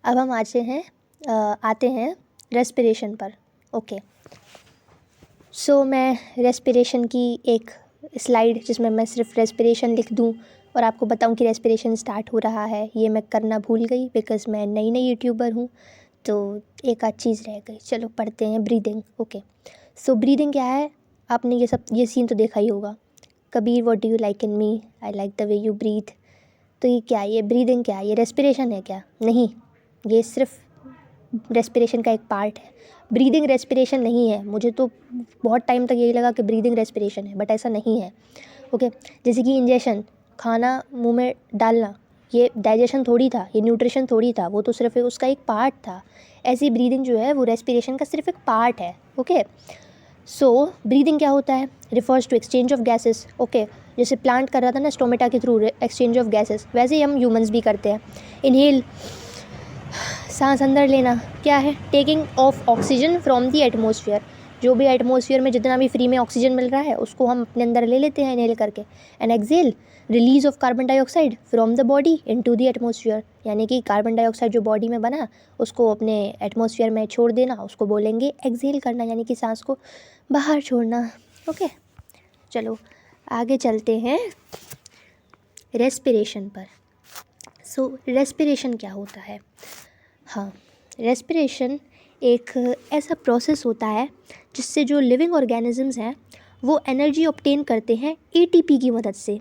अब हम आते हैं रेस्पिरेशन पर। ओके, सो मैं रेस्पिरेशन की एक स्लाइड जिसमें मैं सिर्फ रेस्पिरेशन लिख दूं और आपको बताऊं कि रेस्पिरेशन स्टार्ट हो रहा है, ये मैं करना भूल गई बिकॉज़ मैं नई यूट्यूबर हूँ, तो एक आध चीज़ रह गई। चलो पढ़ते हैं ब्रीदिंग। ओके, सो ब्रीदिंग क्या है? आपने ये सीन तो देखा ही होगा, Kabir what do you like in me, I like the way you breathe. तो ये क्या है? ये ब्रीदिंग क्या है? ये रेस्पिरेशन है क्या? नहीं, ये सिर्फ रेस्पिरेशन का एक पार्ट है। ब्रीदिंग रेस्पिरेशन नहीं है। मुझे तो बहुत टाइम तक यही लगा कि ब्रीदिंग रेस्पिरेशन है, बट ऐसा नहीं है। ओके, जैसे कि इंजेक्शन, खाना मुंह में डालना, ये डाइजेशन थोड़ी था, ये न्यूट्रिशन थोड़ी था, वो तो सिर्फ उसका एक पार्ट था। ऐसी ब्रीदिंग जो है वो रेस्पिरेशन का सिर्फ एक पार्ट है। ओके, सो ब्रीदिंग क्या होता है? Refers to exchange of gases. Okay, जैसे प्लांट कर रहा था ना स्टोमेटा के थ्रू एक्सचेंज ऑफ गैसेस, वैसे ही हम ह्यूमंस भी करते हैं। इनहेल, सांस अंदर लेना, क्या है? Taking of oxygen from the atmosphere. जो भी एटमोसफियर में जितना भी फ्री में ऑक्सीजन मिल रहा है उसको हम अपने अंदर ले लेते हैं इनहेल करके। And exhale, release of carbon dioxide from the body into the atmosphere. यानी कि कार्बन डाइऑक्साइड जो बॉडी में बना उसको अपने एटमोसफियर में छोड़ देना, उसको बोलेंगे एक्सेल करना, यानी कि सांस को बाहर छोड़ना। ओके, चलो आगे चलते हैं रेस्पिरेशन पर। सो रेस्पिरेशन क्या होता है? हाँ, रेस्पिरेशन एक ऐसा प्रोसेस होता है जिससे जो लिविंग ऑर्गेनिजम्स हैं वो एनर्जी ऑब्टेन करते हैं एटीपी की मदद से।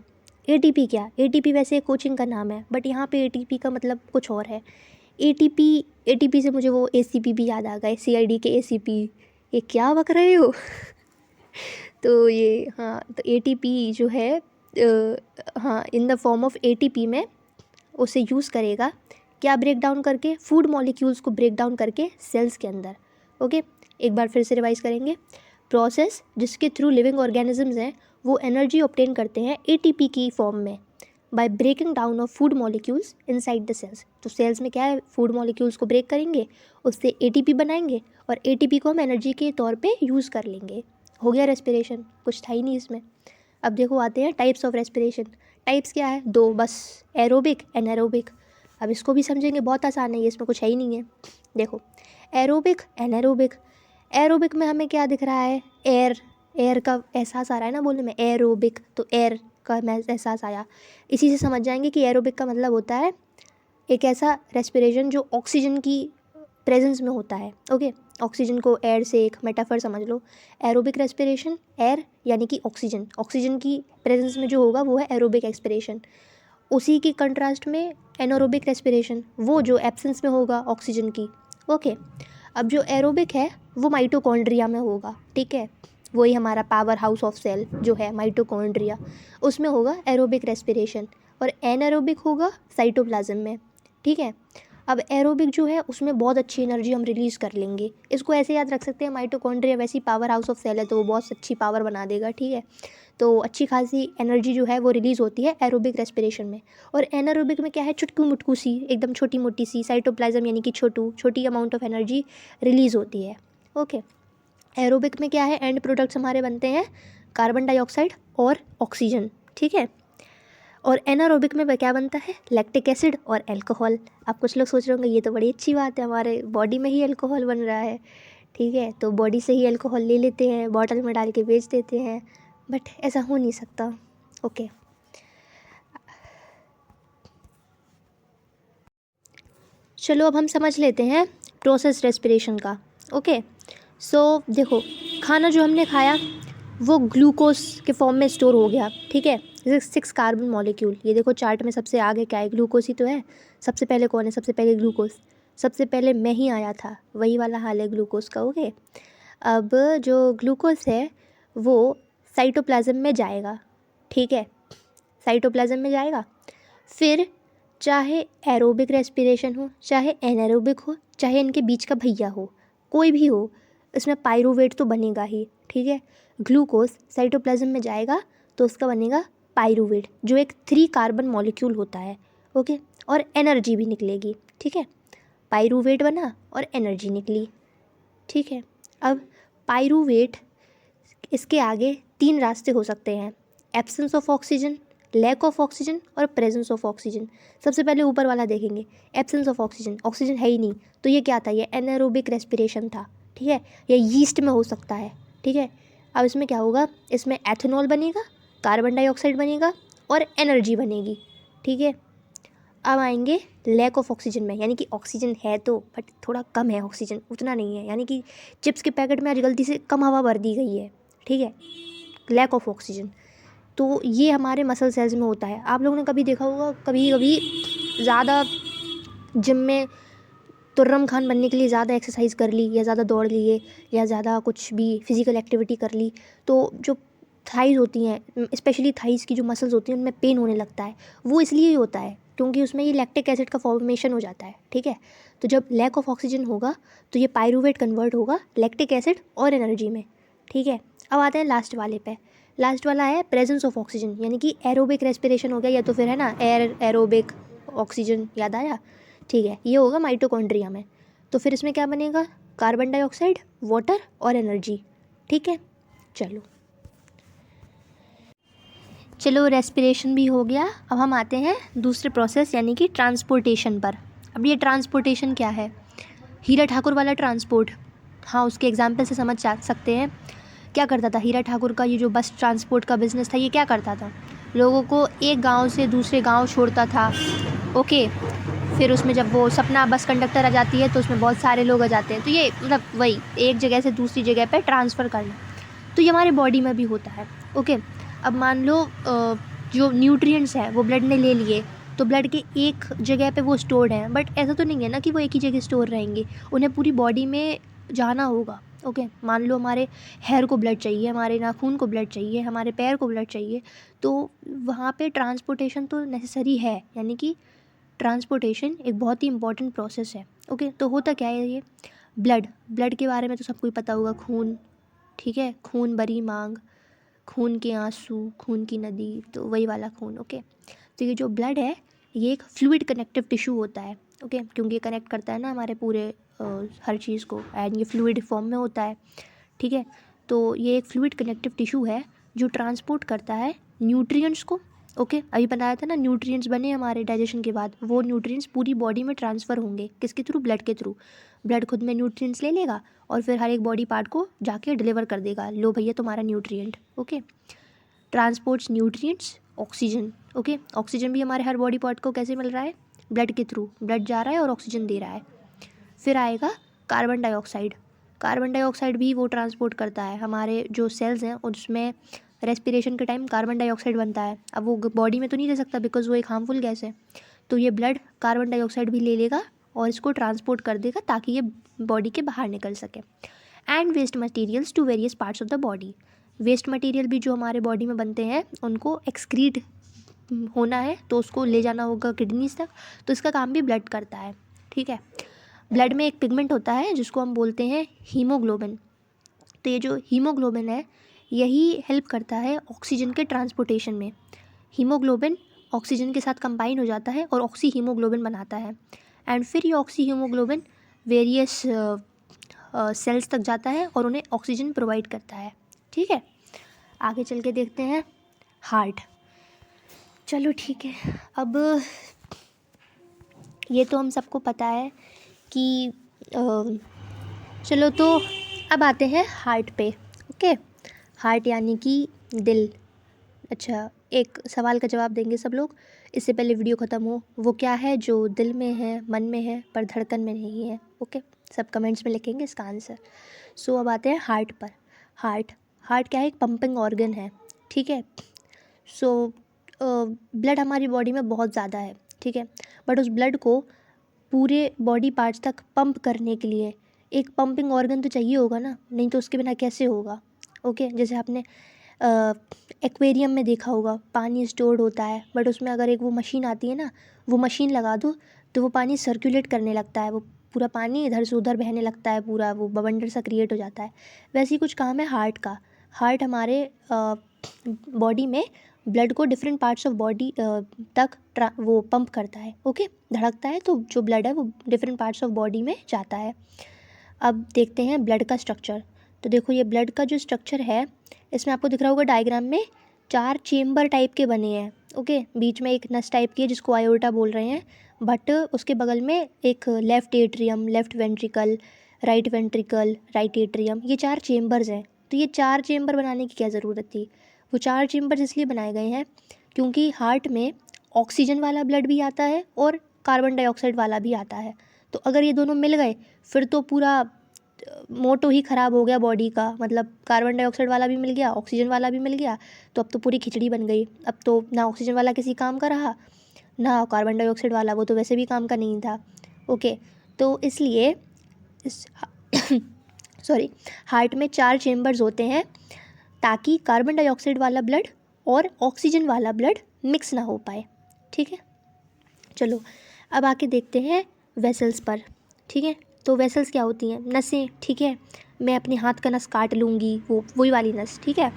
एटीपी क्या? एटीपी वैसे कोचिंग का नाम है, बट यहाँ पे एटीपी का मतलब कुछ और है। एटीपी से मुझे वो एसीपी भी याद आ गए, सीआईडी के एसीपी। ये क्या बक रहे हो? तो ये हाँ, तो एटीपी जो है हाँ, in the form of ATP में उसे यूज़ करेगा, क्या ब्रेक डाउन करके? फूड मॉलिक्यूल्स को ब्रेक डाउन करके सेल्स के अंदर। ओके, एक बार फिर से रिवाइज करेंगे। प्रोसेस जिसके थ्रू लिविंग ऑर्गेनिजम्स हैं वो एनर्जी ऑब्टेन करते हैं एटीपी की फॉर्म में by breaking down of food molecules inside the cells. तो सेल्स में क्या है? फूड मॉलिक्यूल्स को ब्रेक करेंगे, उससे एटीपी बनाएंगे और एटीपी को हम एनर्जी के तौर पे यूज़ कर लेंगे। हो गया रेस्पिरेशन, कुछ था ही नहीं इसमें। अब देखो आते हैं टाइप्स ऑफ रेस्पिरेशन। टाइप्स क्या है? दो बस, एरोबिक, एनारोबिक। अब इसको भी समझेंगे, बहुत आसान है ये, इसमें कुछ है ही नहीं है। देखो, एरोबिक, एनारोबिक। एरोबिक में हमें क्या दिख रहा है? एयर का एहसास आ रहा है ना बोलने में, एरोबिक, तो एयर का एहसास आया। इसी से समझ जाएंगे कि एरोबिक का मतलब होता है एक ऐसा रेस्पिरेशन जो ऑक्सीजन की प्रेजेंस में होता है। ओके, ऑक्सीजन को एयर से एक मेटाफर समझ लो। एरोबिक रेस्पिरेशन, एयर यानी कि ऑक्सीजन, ऑक्सीजन की प्रेजेंस में जो होगा वो है एरोबिक एक्सपिरेशन। उसी की कंट्रास्ट में एनारोबिक रेस्पिरेशन, वो जो एब्सेंस में होगा ऑक्सीजन की। ओके, अब जो एरोबिक है वो माइटोकॉन्ड्रिया में होगा, ठीक है, वही हमारा पावर हाउस ऑफ सेल जो है माइटोकॉन्ड्रिया, उसमें होगा एरोबिक रेस्पिरेशन। और एनारोबिक होगा साइटोप्लाज्म में, ठीक है। अब एरोबिक जो है उसमें बहुत अच्छी एनर्जी हम रिलीज़ कर लेंगे। इसको ऐसे याद रख सकते हैं, माइटोकॉन्ड्रिया वैसी पावर हाउस ऑफ सेल है तो वो बहुत अच्छी पावर बना देगा, ठीक है। तो अच्छी खासी एनर्जी जो है वो रिलीज़ होती है एरोबिक रेस्पिरेशन में। और एनारोबिक में क्या है? चुटकू मुटकू सी, एकदम छोटी मोटी सी साइटोप्लाज्म यानी कि छोटी अमाउंट ऑफ एनर्जी रिलीज़ होती है। ओके, एरोबिक में क्या है? एंड प्रोडक्ट्स हमारे बनते हैं कार्बन डाइऑक्साइड और ऑक्सीजन, ठीक है। और एनारोबिक में क्या बनता है? लैक्टिक एसिड और अल्कोहल। आप कुछ लोग सोच रहे होंगे ये तो बड़ी अच्छी बात है, हमारे बॉडी में ही अल्कोहल बन रहा है, ठीक है, तो बॉडी से ही अल्कोहल ले लेते हैं, बॉटल में डाल के बेच देते हैं, बट ऐसा हो नहीं सकता। ओके, चलो अब हम समझ लेते हैं प्रोसेस रेस्पिरेशन का। ओके, सो देखो, खाना जो हमने खाया वो ग्लूकोज के फॉर्म में स्टोर हो गया, ठीक है, 6 कार्बन मॉलिक्यूल। ये देखो चार्ट में सबसे आगे क्या है? ग्लूकोज ही तो है। सबसे पहले कौन है? सबसे पहले ग्लूकोज। सबसे पहले मैं ही आया था, वही वाला हाल है ग्लूकोज का। ओके, अब जो ग्लूकोज है वो साइटोप्लाज्म में जाएगा, ठीक है, साइटोप्लाज्म में जाएगा। फिर चाहे एरोबिक रेस्पिरेशन हो, चाहे एनारोबिक हो, चाहे इनके बीच का भैया हो, कोई भी हो, इसमें पाइरूवेट तो बनेगा ही, ठीक है। ग्लूकोज साइटोप्लाज्म में जाएगा तो उसका बनेगा पाइरूवेट, जो एक 3 कार्बन मॉलिक्यूल होता है। ओके, और एनर्जी भी निकलेगी, ठीक है। पाइरूवेट बना और एनर्जी निकली, ठीक है। अब पाइरूवेट, इसके आगे 3 रास्ते हो सकते हैं, absence of oxygen, lack of oxygen और प्रेजेंस ऑफ ऑक्सीजन। सबसे पहले ऊपर वाला देखेंगे, एब्सेंस ऑफ ऑक्सीजन, ऑक्सीजन है ही नहीं, तो ये क्या था? ये एनारोबिक रेस्पिरेशन था, ठीक है, या यीस्ट में हो सकता है, ठीक है। अब इसमें क्या होगा? इसमें एथेनॉल बनेगा, कार्बन डाइऑक्साइड बनेगा और एनर्जी बनेगी, ठीक है। अब आएंगे लैक ऑफ ऑक्सीजन में, यानी कि ऑक्सीजन है तो बट थोड़ा कम है, ऑक्सीजन उतना नहीं है, यानी कि चिप्स के पैकेट में आज गलती से कम हवा भर दी गई है, ठीक है, लैक ऑफ ऑक्सीजन। तो ये हमारे मसल सेल्स में होता है। आप लोगों ने कभी देखा होगा, कभी कभी ज़्यादा जिम में तुर्रम खान बनने के लिए ज़्यादा एक्सरसाइज कर ली या ज़्यादा दौड़ लिए या ज़्यादा कुछ भी फिज़िकल एक्टिविटी कर ली, तो जो थाइज़ होती हैं, स्पेशली थाइज़ की जो मसल्स होती हैं उनमें पेन होने लगता है। वो इसलिए ही होता है क्योंकि उसमें ये लैक्टिक एसिड का फॉर्मेशन हो जाता है, ठीक है। तो जब लैक ऑफ ऑक्सीजन होगा तो ये पायरूवेट कन्वर्ट होगा लैक्टिक एसिड और एनर्जी में, ठीक है। अब आते हैं लास्ट वाले पे। लास्ट वाला है प्रेजेंस ऑफ ऑक्सीजन, यानी कि एरोबिक रेस्पिरेशन हो गया, या तो फिर है ना एरोबिक ऑक्सीजन, याद आया, ठीक है। ये होगा माइटोकॉन्ड्रिया में। तो फिर इसमें क्या बनेगा, कार्बन डाइऑक्साइड, वाटर और एनर्जी, ठीक है। चलो रेस्पिरेशन भी हो गया। अब हम आते हैं दूसरे प्रोसेस यानी कि ट्रांसपोर्टेशन पर। अब ये ट्रांसपोर्टेशन क्या है, हीरा ठाकुर वाला ट्रांसपोर्ट, हाँ उसके एग्जाम्पल से समझ सकते हैं। क्या करता था हीरा ठाकुर का ये जो बस ट्रांसपोर्ट का बिज़नेस था, ये क्या करता था, लोगों को एक गांव से दूसरे गांव छोड़ता था, ओके। फिर उसमें जब वो सपना बस कंडक्टर आ जाती है तो उसमें बहुत सारे लोग आ जाते हैं, तो ये मतलब वही एक जगह से दूसरी जगह पे ट्रांसफ़र करना। तो ये हमारे बॉडी में भी होता है, ओके। अब मान लो जो न्यूट्रिएंट्स हैं वो ब्लड ने ले लिए, तो ब्लड के एक जगह पे वो स्टोर्ड हैं, बट ऐसा तो नहीं है ना कि वो एक ही जगह स्टोर रहेंगे, उन्हें पूरी बॉडी में जाना होगा, ओके। मान लो हमारे हेयर को ब्लड चाहिए, हमारे नाखून को ब्लड चाहिए, हमारे पैर को ब्लड चाहिए, तो वहाँ पे ट्रांसपोर्टेशन तो नेसेसरी है, यानी कि ट्रांसपोर्टेशन एक बहुत ही इंपॉर्टेंट प्रोसेस है, ओके। तो होता क्या है ये ब्लड के बारे में तो सबको ही पता होगा, खून, ठीक है, खून भरी मांग, खून के आंसू, खून की नदी, तो वही वाला खून, ओके। तो ये जो ब्लड है ये एक फ्लूइड कनेक्टिव टिश्यू होता है, ओके, क्योंकि ये कनेक्ट करता है ना हमारे पूरे हर चीज़ को, एंड ये फ्लूइड फॉर्म में होता है, ठीक है। तो ये एक फ्लूइड कनेक्टिव टिश्यू है जो ट्रांसपोर्ट करता है न्यूट्रिएंट्स को, ओके। अभी बताया था ना न्यूट्रिएंट्स बने हमारे डाइजेशन के बाद, वो न्यूट्रिएंट्स पूरी बॉडी में ट्रांसफ़र होंगे, किसके थ्रू, ब्लड के थ्रू। ब्लड खुद में न्यूट्रिएंट्स ले लेगा और फिर हर एक बॉडी पार्ट को जाके डिलीवर कर देगा, लो भैया तुम्हारा nutrient, okay. Transports nutrients, oxygen, okay. Oxygen भी हमारे हर बॉडी पार्ट को कैसे मिल रहा है, ब्लड के थ्रू, ब्लड जा रहा है और ऑक्सीजन दे रहा है। फिर आएगा कार्बन डाइऑक्साइड, कार्बन डाइऑक्साइड भी वो ट्रांसपोर्ट करता है, हमारे जो सेल्स हैं उसमें रेस्पिरेशन के टाइम कार्बन डाइऑक्साइड बनता है। अब वो बॉडी में तो नहीं रह सकता बिकॉज वो एक हार्मफुल गैस है, तो ये ब्लड कार्बन डाइऑक्साइड भी ले लेगा और इसको ट्रांसपोर्ट कर देगा ताकि ये बॉडी के बाहर निकल सके। And waste materials to various parts of the body, waste material भी जो हमारे बॉडी में बनते हैं उनको एक्सक्रीट होना है तो उसको ले जाना होगा किडनीज तक, तो इसका काम भी ब्लड करता है, ठीक है। ब्लड में एक पिगमेंट होता है जिसको हम बोलते हैं हीमोग्लोबिन, तो ये जो हीमोग्लोबिन है यही हेल्प करता है ऑक्सीजन के ट्रांसपोर्टेशन में। हीमोग्लोबिन ऑक्सीजन के साथ कंबाइन हो जाता है और ऑक्सी हीमोग्लोबिन बनाता है, एंड फिर ये ऑक्सी हीमोग्लोबिन वेरियस सेल्स तक जाता है और उन्हें ऑक्सीजन प्रोवाइड करता है, ठीक है। आगे चल के देखते हैं हार्ट। चलो ठीक है, अब ये तो हम सबको पता है कि चलो तो अब आते हैं हार्ट पे, ओके। हार्ट यानी कि दिल। अच्छा, एक सवाल का जवाब देंगे सब लोग इससे पहले वीडियो ख़त्म हो, वो क्या है जो दिल में है, मन में है, पर धड़कन में नहीं है, ओके। सब कमेंट्स में लिखेंगे इसका आंसर। सो अब आते हैं हार्ट पर। हार्ट क्या है, एक पंपिंग ऑर्गन है, ठीक है। सो ब्लड हमारी बॉडी में बहुत ज़्यादा है, ठीक है, बट उस ब्लड को पूरे बॉडी पार्ट्स तक पंप करने के लिए एक पंपिंग ऑर्गन तो चाहिए होगा ना, नहीं तो उसके बिना कैसे होगा, ओके। जैसे आपने एक्वेरियम में देखा होगा, पानी स्टोर्ड होता है बट उसमें अगर एक वो मशीन आती है ना, वो मशीन लगा दो तो वो पानी सर्कुलेट करने लगता है, वो पूरा पानी इधर से उधर बहने लगता है, पूरा वो बवंडर सा क्रिएट हो जाता है। वैसे ही कुछ काम है हार्ट का। हार्ट हमारे बॉडी में ब्लड को डिफरेंट पार्ट्स ऑफ बॉडी तक वो पंप करता है, ओके, धड़कता है, तो जो ब्लड है वो डिफरेंट पार्ट्स ऑफ बॉडी में जाता है। अब देखते हैं ब्लड का स्ट्रक्चर। तो देखो ये ब्लड का जो स्ट्रक्चर है इसमें आपको दिख रहा होगा डायग्राम में 4 चेम्बर टाइप के बने हैं, ओके। बीच में एक नस टाइप की है जिसको आयोटा बोल रहे हैं, बट उसके बगल में एक left atrium, left ventricle, right atrium, ये 4 चेम्बर्स हैं। तो ये 4 चेम्बर बनाने की क्या ज़रूरत थी, वो 4 चेम्बर्स इसलिए बनाए गए हैं क्योंकि हार्ट में ऑक्सीजन वाला ब्लड भी आता है और कार्बन डाइऑक्साइड वाला भी आता है। तो अगर ये दोनों मिल गए फिर तो पूरा मोटो ही ख़राब हो गया बॉडी का, मतलब कार्बन डाइऑक्साइड वाला भी मिल गया, ऑक्सीजन वाला भी मिल गया, तो अब तो पूरी खिचड़ी बन गई। अब तो ना ऑक्सीजन वाला किसी काम का रहा, ना कार्बन डाइऑक्साइड वाला, वो तो वैसे भी काम का नहीं था, ओके। तो इसलिए इस सॉरी हार्ट में 4 चेम्बर्स होते हैं ताकि कार्बन डाइऑक्साइड वाला ब्लड और ऑक्सीजन वाला ब्लड मिक्स ना हो पाए। ठीक है, चलो अब आके देखते हैं वेसल्स पर। ठीक है, तो वेसल्स क्या होती हैं? नसें। ठीक है, मैं अपने हाथ का नस काट लूँगी, वही वाली नस। ठीक है,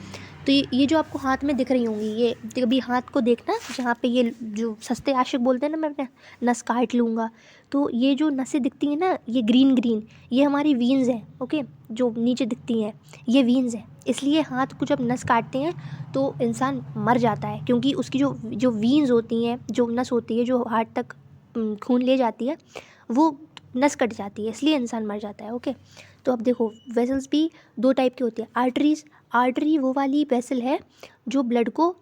तो ये जो आपको हाथ में दिख रही होंगी, ये कभी हाथ को देखना जहाँ पे ये जो सस्ते आशिक बोलते हैं ना, मैं अपने नस काट लूँगा, तो ये जो नसें दिखती हैं ना, ये ग्रीन ग्रीन, ये हमारी वीन्स हैं। ओके, जो नीचे दिखती हैं ये वीन्स हैं। इसलिए हाथ को जब नस काटते हैं तो इंसान मर जाता है, क्योंकि उसकी जो वीन्स होती हैं, जो नस होती है जो हार्ट तक खून ले जाती है, वो नस कट जाती है, इसलिए इंसान मर जाता है। ओके, तो अब देखो वेसल्स भी 2 टाइप की होती है। आर्टरीज, आर्टरी वो वाली वेसल है जो ब्लड को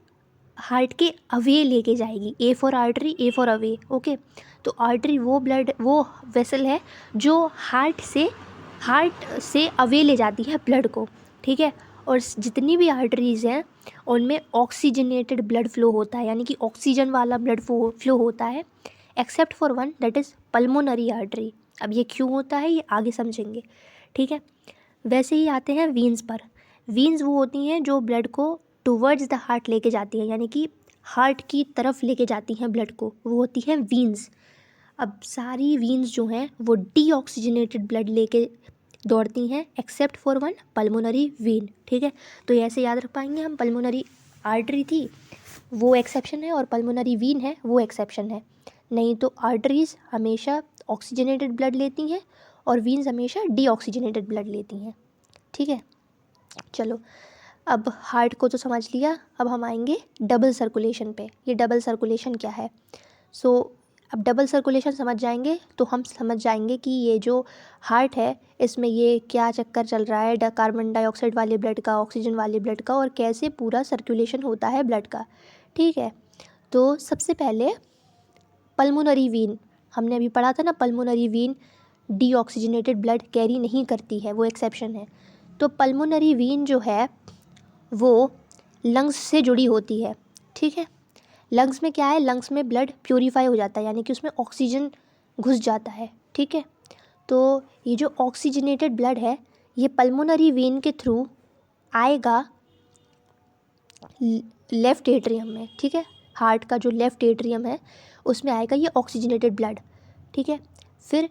हार्ट के अवे लेके जाएगी। A for artery, A for away. Okay, तो आर्टरी वो वेसल है जो हार्ट से अवे ले जाती है ब्लड को। ठीक है, और जितनी भी आर्टरीज़ हैं उनमें ऑक्सीजनेटेड ब्लड फ्लो होता है, यानी कि ऑक्सीजन वाला ब्लड फ्लो होता है, except for one, that is pulmonary artery. अब ये क्यों होता है ये आगे समझेंगे। ठीक है, वैसे ही आते हैं वीन्स पर। वीन्स वो होती हैं जो ब्लड को टुवर्ड्स द हार्ट लेके जाती हैं, यानी कि हार्ट की तरफ लेके जाती हैं ब्लड को, वो होती हैं वीन्स। अब सारी वीन्स जो हैं वो डीऑक्सीजनेटेड ब्लड लेके दौड़ती हैं, except for one, pulmonary Wien. ठीक है, तो ऐसे याद रख पाएंगे हम, पल्मोनरी आर्टरी थी वो एक्सेप्शन है और पल्मोनरी वीन है वो एक्सेप्शन है। नहीं तो आर्टरीज़ हमेशा ऑक्सीजनेटेड ब्लड लेती हैं और वीन्स हमेशा डीऑक्सीजनेटेड ब्लड लेती हैं। ठीक है, चलो अब हार्ट को तो समझ लिया, अब हम आएंगे डबल सर्कुलेशन पे। ये डबल सर्कुलेशन क्या है? अब डबल सर्कुलेशन समझ जाएंगे तो हम समझ जाएंगे कि ये जो हार्ट है इसमें ये क्या चक्कर चल रहा है, कार्बन डाइऑक्साइड वाले ब्लड का, ऑक्सीजन वाले ब्लड का, और कैसे पूरा सर्कुलेशन होता है ब्लड का। ठीक है, तो सबसे पहले पल्मोनरी वीन, हमने अभी पढ़ा था ना, pulmonary Wien deoxygenated blood carry नहीं करती है, वो एक्सेप्शन है। तो पल्मोनरी वीन जो है वो लंग्स से जुड़ी होती है। ठीक है, लंग्स में क्या है, लंग्स में ब्लड प्योरीफाई हो जाता है, यानी कि उसमें ऑक्सीजन घुस जाता है। ठीक है, तो ये जो ऑक्सीजनेटेड ब्लड है ये पल्मोनरी वेन के थ्रू आएगा लेफ़्ट एट्रियम में। ठीक है, हार्ट का जो लेफ़्ट एट्रियम है उसमें आएगा ये ऑक्सीजनेटेड ब्लड। ठीक है, फिर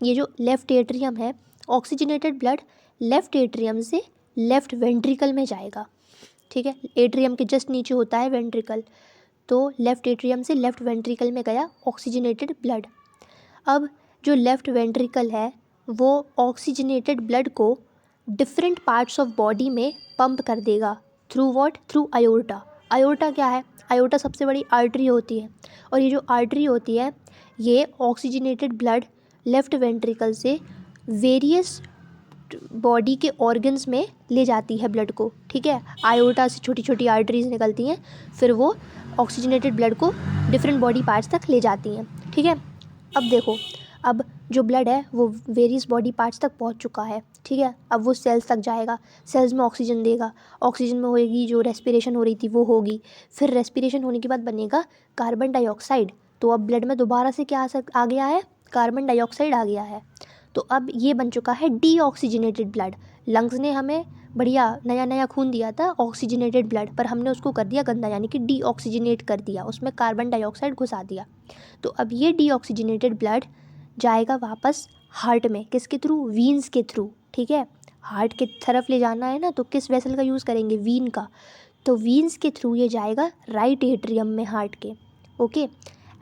ये जो लेफ़्ट एट्रियम है, ऑक्सीजनेटेड ब्लड लेफ़्ट एट्रियम से लेफ़्ट वेंट्रिकल में जाएगा। ठीक है, एट्रियम के जस्ट नीचे होता है वेंट्रिकल, तो लेफ़्ट एट्रियम से लेफ़्ट वेंट्रिकल में गया ऑक्सीजनेटेड ब्लड। अब जो लेफ़्ट वेंट्रिकल है वो ऑक्सीजनेटेड ब्लड को डिफरेंट पार्ट्स ऑफ बॉडी में पंप कर देगा थ्रू व्हाट, थ्रू आयोर्टा। आयोर्टा क्या है? आयोर्टा सबसे बड़ी आर्टरी होती है, और ये जो आर्टरी होती है ये ऑक्सीजनेटेड ब्लड लेफ़्ट वेंट्रिकल से वेरियस बॉडी के ऑर्गन्स में ले जाती है ब्लड को। ठीक है, आयोर्टा से छोटी छोटी आर्टरीज निकलती हैं, फिर वो ऑक्सीजनेटेड ब्लड को डिफरेंट बॉडी पार्ट्स तक ले जाती हैं। ठीक है, अब देखो, अब जो ब्लड है वो वेरियस बॉडी पार्ट्स तक पहुंच चुका है। ठीक है, अब वो सेल्स तक जाएगा, सेल्स में ऑक्सीजन देगा, ऑक्सीजन में होएगी जो रेस्पिरेशन हो रही थी वो होगी, फिर रेस्पिरेशन होने के बाद बनेगा कार्बन डाइऑक्साइड। तो अब ब्लड में दोबारा से क्या आ गया है, कार्बन डाइऑक्साइड आ गया है। तो अब ये बन चुका है डीऑक्सीजनेटेड ब्लड। लंग्स ने हमें बढ़िया नया नया खून दिया था ऑक्सीजनेटेड ब्लड, पर हमने उसको कर दिया गंदा, यानी कि डीऑक्सीजनेट कर दिया, उसमें कार्बन डाइऑक्साइड घुसा दिया। तो अब ये डीऑक्सीजनेटेड ब्लड जाएगा वापस हार्ट में, किसके थ्रू? वीन्स के थ्रू। ठीक है, हार्ट के तरफ ले जाना है ना, तो किस वेसल का यूज़ करेंगे? वीन का। तो वीन्स के थ्रू ये जाएगा राइट एट्रियम में हार्ट के। ओके,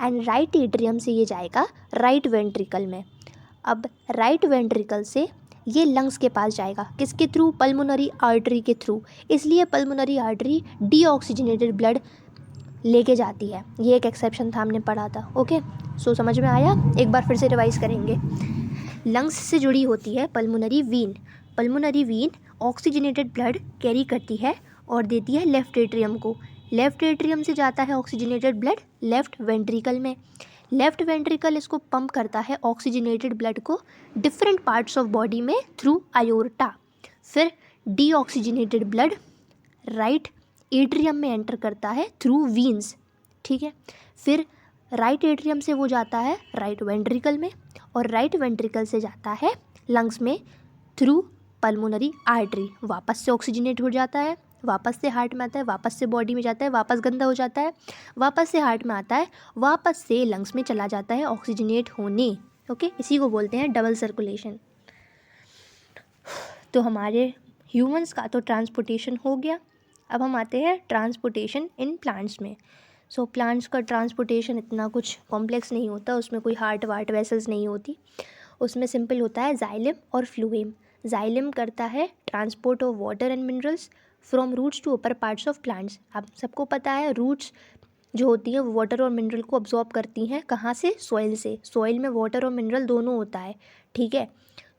एंड राइट एट्रियम से ये जाएगा राइट वेंट्रिकल में। अब राइट वेंट्रिकल से ये लंग्स के पास जाएगा, किसके थ्रू? पल्मोनरी आर्टरी के थ्रू। इसलिए पल्मोनरी आर्टरी डीऑक्सीजनेटेड ब्लड लेके जाती है, ये एक एक्सेप्शन था, हमने पढ़ा था। ओके, सो समझ में आया? एक बार फिर से रिवाइज करेंगे। लंग्स से जुड़ी होती है pulmonary Wien. Pulmonary Wien oxygenated blood carry करती है और देती है लेफ़्ट एट्रियम को। लेफ़्ट एट्रियम से जाता है ऑक्सीजनेटेड ब्लड लेफ़्ट वेंट्रिकल में। लेफ़्ट वेंट्रिकल इसको पंप करता है ऑक्सीजनेटेड ब्लड को डिफरेंट पार्ट्स ऑफ बॉडी में थ्रू आयोर्टा। फिर डीऑक्सीजनेटेड ब्लड राइट एट्रियम में एंटर करता है थ्रू वीन्स। ठीक है, फिर राइट एट्रियम से वो जाता है राइट वेंट्रिकल में, और राइट वेंट्रिकल से जाता है लंग्स में थ्रू पल्मोनरी आर्टरी, वापस से ऑक्सीजनेट हो जाता है, वापस से हार्ट में आता है, वापस से बॉडी में जाता है, वापस गंदा हो जाता है, वापस से हार्ट में आता है, वापस से लंग्स में चला जाता है ऑक्सीजनेट होने। ओके, इसी को बोलते हैं डबल सर्कुलेशन। तो हमारे ह्यूमंस का तो ट्रांसपोर्टेशन हो गया। अब हम आते हैं ट्रांसपोर्टेशन इन प्लांट्स में। सो प्लांट्स का ट्रांसपोर्टेशन इतना कुछ कॉम्प्लेक्स नहीं होता, उसमें कोई हार्ट वार्ट वेसल्स नहीं होती, उसमें सिंपल होता है जाइलम और फ्लूएम। जाइलम करता है transport of water and minerals from roots to upper parts of plants. अब सबको पता है रूट्स जो होती हैं वो वाटर और मिनरल को अब्जॉर्ब करती हैं, कहाँ से? सॉइल से। सॉइल में वाटर और मिनरल दोनों होता है, ठीक है।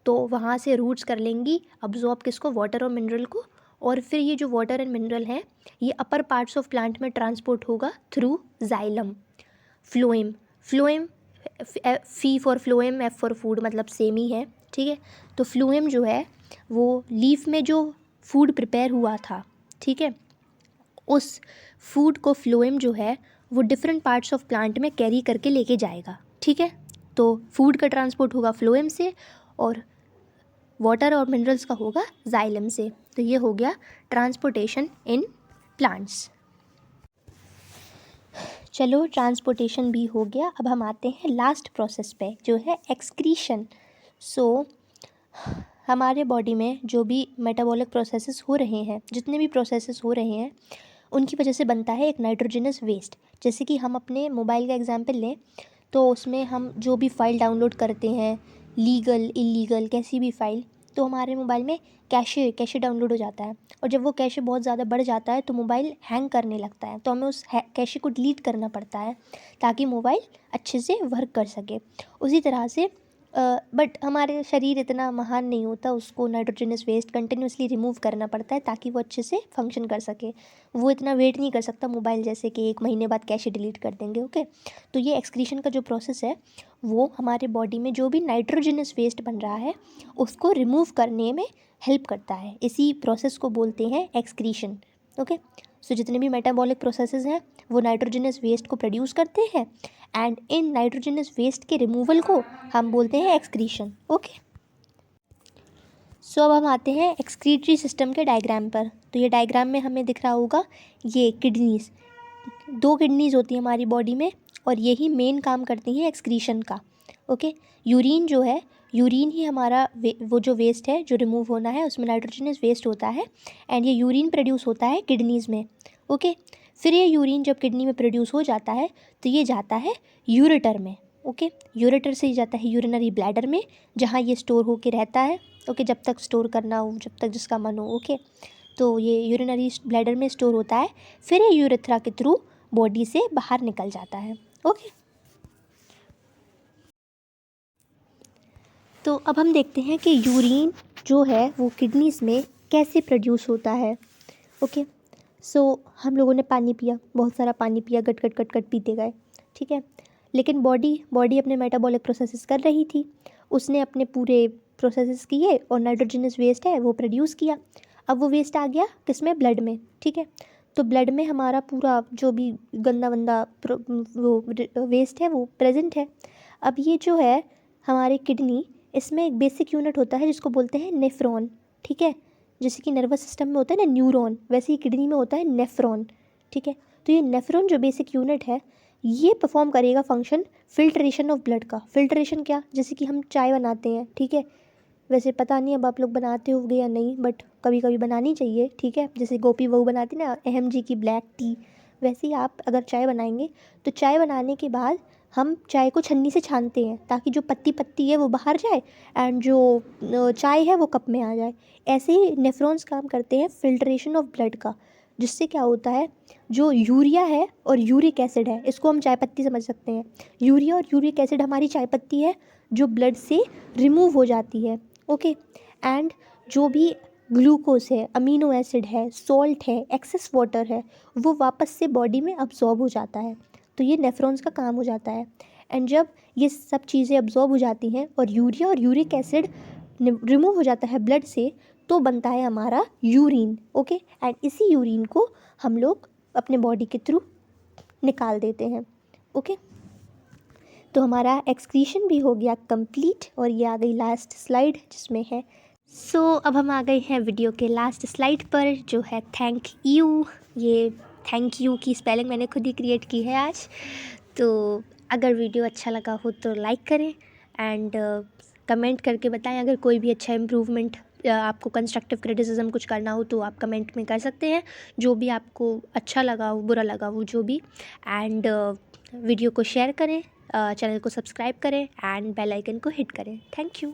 तो वहाँ से रूट्स कर लेंगी अब्जॉर्ब किसको? वाटर और मिनरल को, और फिर ये जो वाटर एंड मिनरल हैं ये अपर पार्ट्स ऑफ प्लांट में ट्रांसपोर्ट होगा through xylem. Phloem, phloem fee for phloem, F for food, मतलब सेम ही है, ठीक है। तो फ्लोएम जो है वो लीफ में जो फूड प्रिपेयर हुआ था, ठीक है, उस फूड को फ्लोएम जो है वो डिफरेंट पार्ट्स ऑफ प्लांट में कैरी करके लेके जाएगा, ठीक है। तो फूड का ट्रांसपोर्ट होगा फ्लोएम से और वाटर और मिनरल्स का होगा जाइलम से। तो ये हो गया ट्रांसपोर्टेशन इन प्लांट्स। चलो ट्रांसपोर्टेशन भी हो गया, अब हम आते हैं लास्ट प्रोसेस पे जो है एक्सक्रीशन। सो हमारे बॉडी में जो भी मेटाबॉलिक प्रोसेसेस हो रहे हैं, जितने भी प्रोसेसेस हो रहे हैं, उनकी वजह से बनता है एक नाइट्रोजनस वेस्ट। जैसे कि हम अपने मोबाइल का एग्जांपल लें तो उसमें हम जो भी फ़ाइल डाउनलोड करते हैं, लीगल इलीगल कैसी भी फ़ाइल, तो हमारे मोबाइल में कैशे डाउनलोड हो जाता है, और जब वो कैशे बहुत ज़्यादा बढ़ जाता है तो मोबाइल हैंग करने लगता है, तो हमें उस कैशे को डिलीट करना पड़ता है ताकि मोबाइल अच्छे से वर्क कर सके। उसी तरह से बट हमारे शरीर इतना महान नहीं होता, उसको नाइट्रोजनस वेस्ट कंटिन्यूसली रिमूव करना पड़ता है ताकि वो अच्छे से फंक्शन कर सके। वो इतना वेट नहीं कर सकता मोबाइल जैसे कि 1 महीने बाद कैशे डिलीट कर देंगे। ओके, तो ये एक्सक्रीशन का जो प्रोसेस है वो हमारे बॉडी में जो भी नाइट्रोजनस वेस्ट बन रहा है उसको रिमूव करने में हेल्प करता है। इसी प्रोसेस को बोलते हैं एक्सक्रीशन। ओके, सो जितने भी मेटाबॉलिक प्रोसेसेस हैं वो नाइट्रोजनस वेस्ट को प्रोड्यूस करते हैं, एंड इन नाइट्रोजनस वेस्ट के रिमूवल को हम बोलते हैं एक्सक्रीशन। ओके, सो अब हम आते हैं एक्सक्रीटरी सिस्टम के डायग्राम पर। तो ये डायग्राम में हमें दिख रहा होगा ये किडनीज, 2 किडनीज होती हैं हमारी बॉडी में और यही मेन काम करती हैं एक्सक्रीशन का। ओके, यूरिन जो है, यूरिन ही हमारा वो जो वेस्ट है जो रिमूव होना है उसमें नाइट्रोजनस वेस्ट होता है, एंड ये यूरिन प्रोड्यूस होता है किडनीज में। ओके, फिर ये यूरिन जब किडनी में प्रोड्यूस हो जाता है तो ये जाता है यूरेटर में। ओके, यूरेटर से ही जाता है यूरिनरी ब्लैडर में जहाँ ये स्टोर होके रहता है। ओके, जब तक स्टोर करना हो, जब तक जिसका मन हो। ओके, तो ये यूरिनरी ब्लैडर में स्टोर होता है, फिर ये यूरेथ्रा के थ्रू बॉडी से बाहर निकल जाता है। ओके, तो अब हम देखते हैं कि यूरिन जो है वो किडनीज में कैसे प्रोड्यूस होता है। ओके, सो हम लोगों ने पानी पिया, बहुत सारा पानी पिया, गट गट गट गट पीते गए, ठीक है। लेकिन बॉडी अपने मेटाबॉलिक प्रोसेसेस कर रही थी, उसने अपने पूरे प्रोसेसेस किए और नाइट्रोजनस वेस्ट है वो प्रोड्यूस किया। अब वो वेस्ट आ गया किसमें? ब्लड में, ठीक है। तो ब्लड में हमारा पूरा जो भी गंदा वंदा वो वेस्ट है वो प्रेजेंट है। अब ये जो है हमारे किडनी, इसमें एक बेसिक यूनिट होता है जिसको बोलते हैं नेफ्रॉन, ठीक है। जैसे कि नर्वस सिस्टम में होता है ना न्यूरॉन, वैसे ही किडनी में होता है नेफ्रॉन, ठीक है। तो ये नेफ्रॉन जो बेसिक यूनिट है ये परफॉर्म करेगा फंक्शन फिल्ट्रेशन ऑफ ब्लड का। फिल्ट्रेशन क्या? जैसे कि हम चाय बनाते हैं, ठीक है। वैसे पता नहीं अब आप लोग बनाते होंगे या नहीं, बट कभी कभी बनानी चाहिए, ठीक है। जैसे गोपी बहू बनाती ना अहम जी की ब्लैक टी, वैसे ही आप अगर चाय बनाएंगे तो चाय बनाने के बाद हम चाय को छन्नी से छानते हैं ताकि जो पत्ती पत्ती है वो बाहर जाए एंड जो चाय है वो कप में आ जाए। ऐसे ही नेफ्रॉन्स काम करते हैं फिल्ट्रेशन ऑफ ब्लड का, जिससे क्या होता है जो यूरिया है और यूरिक एसिड है, इसको हम चाय पत्ती समझ सकते हैं। यूरिया और यूरिक एसिड हमारी चाय पत्ती है जो ब्लड से रिमूव हो जाती है। ओके, एंड जो भी ग्लूकोज है, अमीनो एसिड है, सॉल्ट है, एक्सेस वाटर है, वो वापस से बॉडी में अब्जॉर्ब हो जाता है। तो ये नेफ्रॉन्स का काम हो जाता है। एंड जब ये सब चीज़ें अब्जॉर्ब हो जाती हैं और यूरिया और यूरिक एसिड रिमूव हो जाता है ब्लड से, तो बनता है हमारा यूरिन। ओके, एंड इसी यूरिन को हम लोग अपने बॉडी के थ्रू निकाल देते हैं। ओके, तो हमारा एक्सक्रीशन भी हो गया कंप्लीट और ये आ गई लास्ट स्लाइड जिसमें है अब हम आ गए हैं वीडियो के लास्ट स्लाइड पर जो है थैंक यू। ये थैंक यू की स्पेलिंग मैंने खुद ही क्रिएट की है आज। तो अगर वीडियो अच्छा लगा हो तो लाइक करें एंड कमेंट करके बताएं। अगर कोई भी अच्छा इम्प्रूवमेंट आपको कंस्ट्रक्टिव क्रिटिसिज्म कुछ करना हो तो आप कमेंट में कर सकते हैं, जो भी आपको अच्छा लगा हो, बुरा लगा हो, जो भी। एंड वीडियो को शेयर करें, चैनल को सब्सक्राइब करें एंड बेल आइकन को हिट करें। Thank you.